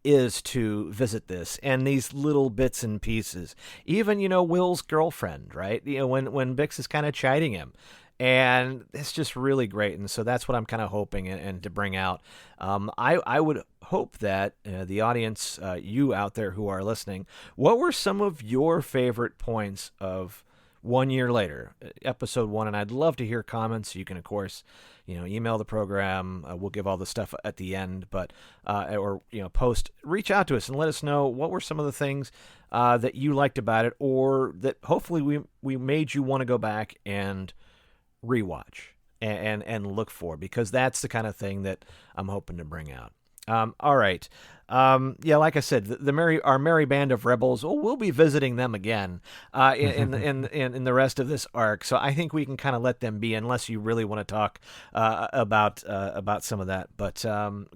C: is, to visit this and these little bits and pieces. Even, Will's girlfriend, right? When Bix is kind of chiding him. And it's just really great. And so that's what I'm kind of hoping and to bring out. I would hope that the audience, you out there who are listening, what were some of your favorite points of 1 year later, episode 1? And I'd love to hear comments. You can, of course, email the program. We'll give all the stuff at the end, but or post, reach out to us and let us know what were some of the things that you liked about it, or that hopefully we made you want to go back and rewatch and look for, because that's the kind of thing that I'm hoping to bring out. All right. Like I said, our merry band of rebels. We'll be visiting them again in the rest of this arc. So I think we can kind of let them be, unless you really want to talk about some of that. But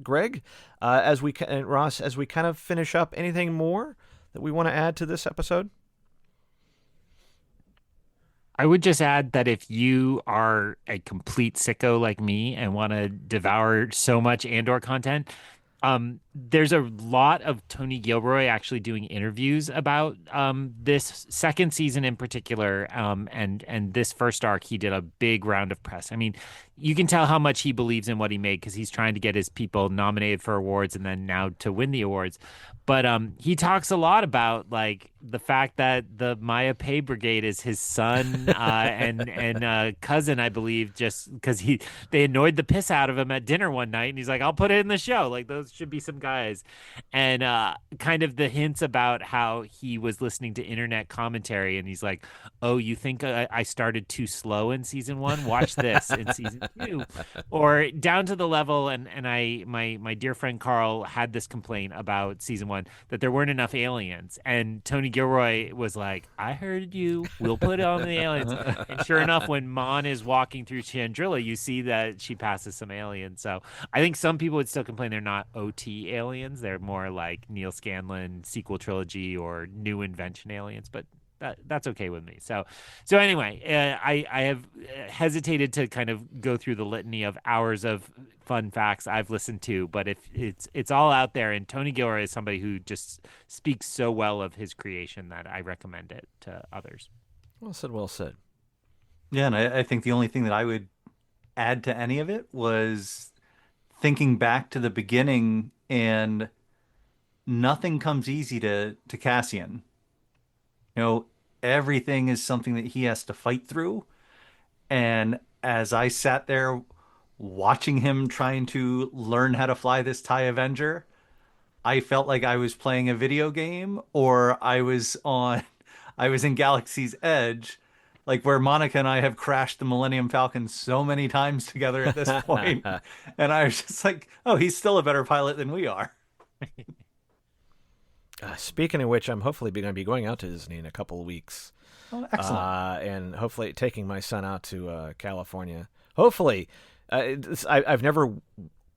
C: Greg, and Ross, as we kind of finish up, anything more that we want to add to this episode?
H: I would just add that if you are a complete sicko like me and want to devour so much Andor content, there's a lot of Tony Gilroy actually doing interviews about this second season in particular, and this first arc. He did a big round of press. I mean, you can tell how much he believes in what he made, because he's trying to get his people nominated for awards and then now to win the awards. But he talks a lot about like the fact that the Maya Pei Brigade is his son and cousin, I believe, just because they annoyed the piss out of him at dinner one night, and he's like, I'll put it in the show. Like, those should be some guys. And kind of the hints about how he was listening to internet commentary, and he's like, oh, you think I started too slow in season 1? Watch this in season 2. Or down to the level, and my dear friend Carl had this complaint about season 1, that there weren't enough aliens. And Tony Gilroy was like, I heard you. We'll put it on the aliens. And sure enough, when Mon is walking through Chandrilla, you see that she passes some aliens. So I think some people would still complain they're not OT aliens. They're more like Neil Scanlon sequel trilogy or new invention aliens. But that's okay with me. So anyway, I have hesitated to kind of go through the litany of hours of fun facts I've listened to, but if it's all out there, and Tony Gilroy is somebody who just speaks so well of his creation that I recommend it to others.
C: Well said.
J: Yeah, and I think the only thing that I would add to any of it was thinking back to the beginning, and nothing comes easy to Cassian. Everything is something that he has to fight through. And as I sat there watching him trying to learn how to fly this TIE Avenger, I felt like I was playing a video game, or I was in Galaxy's Edge, like where Monica and I have crashed the Millennium Falcon so many times together at this point. And I was just like, oh, he's still a better pilot than we are.
C: Speaking of which, I'm hopefully going to be going out to Disney in a couple of weeks.
J: Oh, excellent.
C: And hopefully taking my son out to California. Hopefully. I've never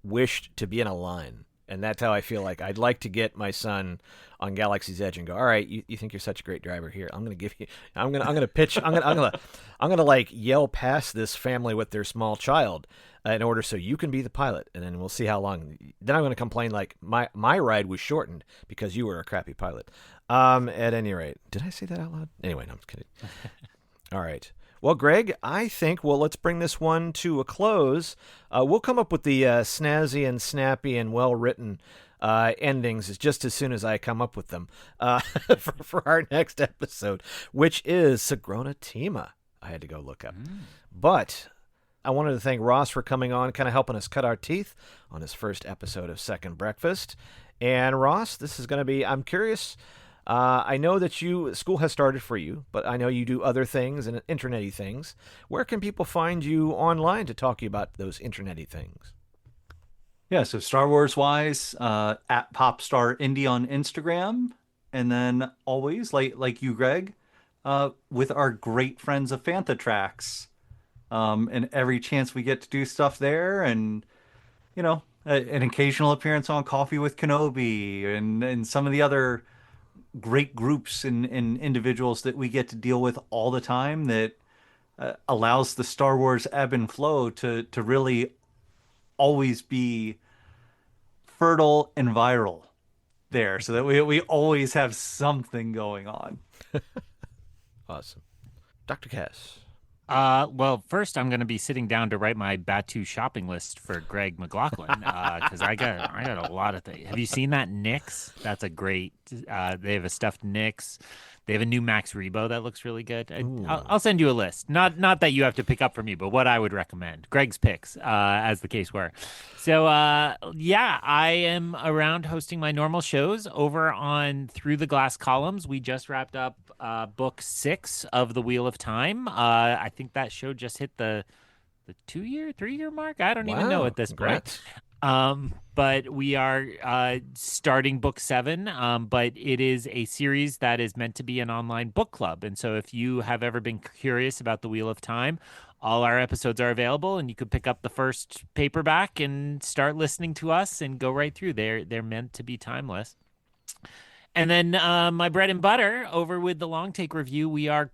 C: wished to be in a line. And that's how I feel like I'd like to get my son on Galaxy's Edge and go, all right, you think you're such a great driver here. I'm going to pitch. I'm going to like yell past this family with their small child in order so you can be the pilot. And then we'll see how long. Then I'm going to complain like my ride was shortened because you were a crappy pilot. At any rate, did I say that out loud? Anyway, no, I'm just kidding. All right. Well, Greg, I think, let's bring this one to a close. We'll come up with the snazzy and snappy and well-written endings just as soon as I come up with them for our next episode, which is Sigrona Tima. I had to go look up. But I wanted to thank Ross for coming on, kind of helping us cut our teeth on his first episode of Second Breakfast. And Ross, this is going to be, I'm curious... I know that school has started for you, but I know you do other things and internet-y things. Where can people find you online to talk to you about those internet-y things?
J: Yeah, so Star Wars wise, at Popstar Indie on Instagram, and then always like you, Greg, with our great friends of Fantha Tracks. And every chance we get to do stuff there, and an occasional appearance on Coffee with Kenobi, and some of the other great groups and individuals that we get to deal with all the time that allows the Star Wars ebb and flow to really always be fertile and viral there, so that we always have something going on.
C: Awesome. Dr. Cass.
H: Well, first I'm going to be sitting down to write my Batu shopping list for Greg McLaughlin because I got a lot of things. Have you seen that Nyx? That's a great. They have a stuffed Nyx. They have a new Max Rebo that looks really good. I'll send you a list. Not that you have to pick up from me, but what I would recommend. Greg's picks, as the case were. So yeah, I am around hosting my normal shows over on Through the Glass Columns. We just wrapped up book 6 of The Wheel of Time. I think that show just hit the 3-year mark. I don't even know at this point. But we are starting book 7. But it is a series that is meant to be an online book club. And so if you have ever been curious about The Wheel of Time, all our episodes are available, and you could pick up the first paperback and start listening to us and go right through. They're meant to be timeless. And then my bread and butter over with the Long Take Review, we're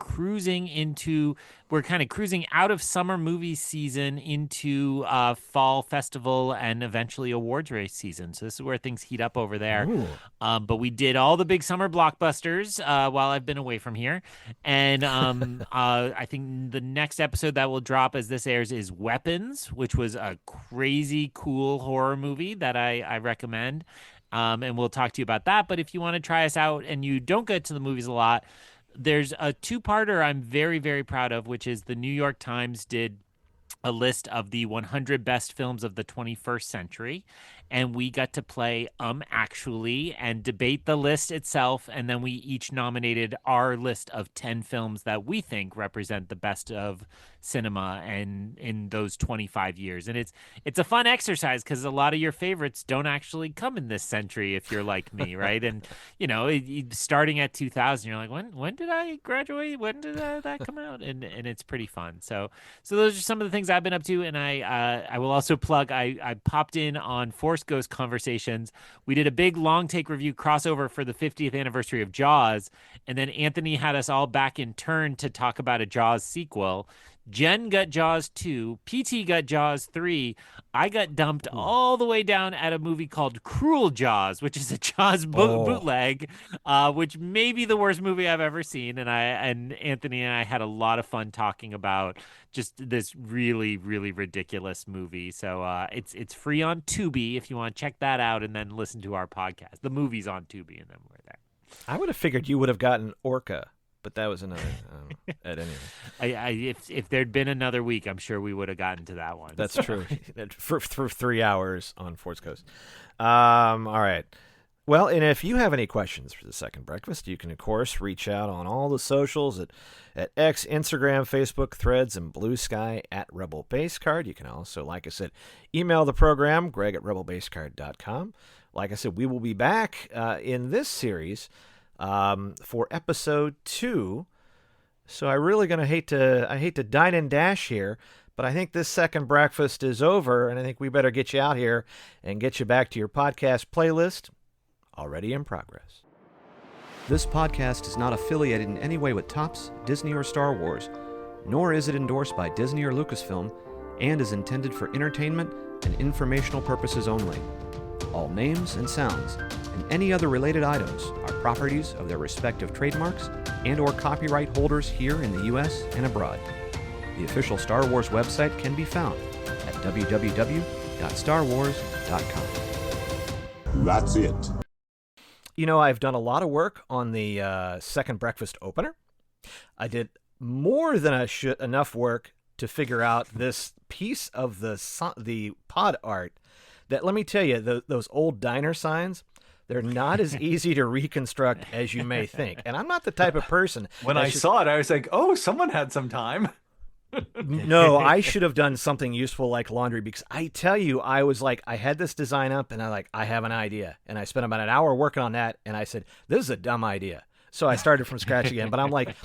H: kind of cruising out of summer movie season into fall festival and eventually awards race season. So this is where things heat up over there. But we did all the big summer blockbusters while I've been away from here. And I think the next episode that will drop as this airs is Weapons, which was a crazy cool horror movie that I recommend. And we'll talk to you about that. But if you want to try us out and you don't get to the movies a lot, there's a 2-parter I'm very, very proud of, which is the New York Times did a list of the 100 best films of the 21st century. And we got to play Actually and debate the list itself. And then we each nominated our list of 10 films that we think represent the best of cinema and in those 25 years. And it's a fun exercise because a lot of your favorites don't actually come in this century if you're like me, right? And starting at 2000, you're like, when did I graduate? When did that come out? And it's pretty fun. So those are some of the things I've been up to. And I will also plug, I popped in on Force Ghost Conversations. We did a big Long Take Review crossover for the 50th anniversary of Jaws. And then Anthony had us all back in turn to talk about a Jaws sequel. Jen got Jaws 2. PT got Jaws 3. I got dumped all the way down at a movie called Cruel Jaws, which is a Jaws bootleg, which may be the worst movie I've ever seen. And Anthony and I had a lot of fun talking about just this really, really ridiculous movie. So it's free on Tubi if you want to check that out and then listen to our podcast. The movie's on Tubi, and then we're there.
C: I would have figured you would have gotten Orca, but that was another. At any rate,
H: if there'd been another week, I'm sure we would have gotten to that one.
C: That's true. for 3 hours on Force Coast. All right. Well, and if you have any questions for the Second Breakfast, you can, of course, reach out on all the socials at X, Instagram, Facebook, Threads, and Blue Sky at Rebel Base Card. You can also, like I said, email the program, Greg at rebelbasecard.com. Like I said, we will be back in this series for episode 2. So I really hate to dine and dash here, but I think this Second Breakfast is over, and I think we better get you out here and get you back to your podcast playlist, already in progress. This podcast is not affiliated in any way with Topps, Disney, or Star Wars, nor is it endorsed by Disney or Lucasfilm, and is intended for entertainment and informational purposes only. All names and sounds and any other related items are properties of their respective trademarks and or copyright holders here in the U.S. and abroad. The official Star Wars website can be found at www.starwars.com.
K: That's it.
C: I've done a lot of work on the Second Breakfast opener. I did more than enough work to figure out this piece of the pod art that, let me tell you, those old diner signs, they're not as easy to reconstruct as you may think. And I'm not the type of person.
J: When I saw it, I was like, oh, someone had some time.
C: No, I should have done something useful like laundry, because I tell you, I was like, I had this design up and I have an idea. And I spent about an hour working on that. And I said, this is a dumb idea. So I started from scratch again. But I'm like,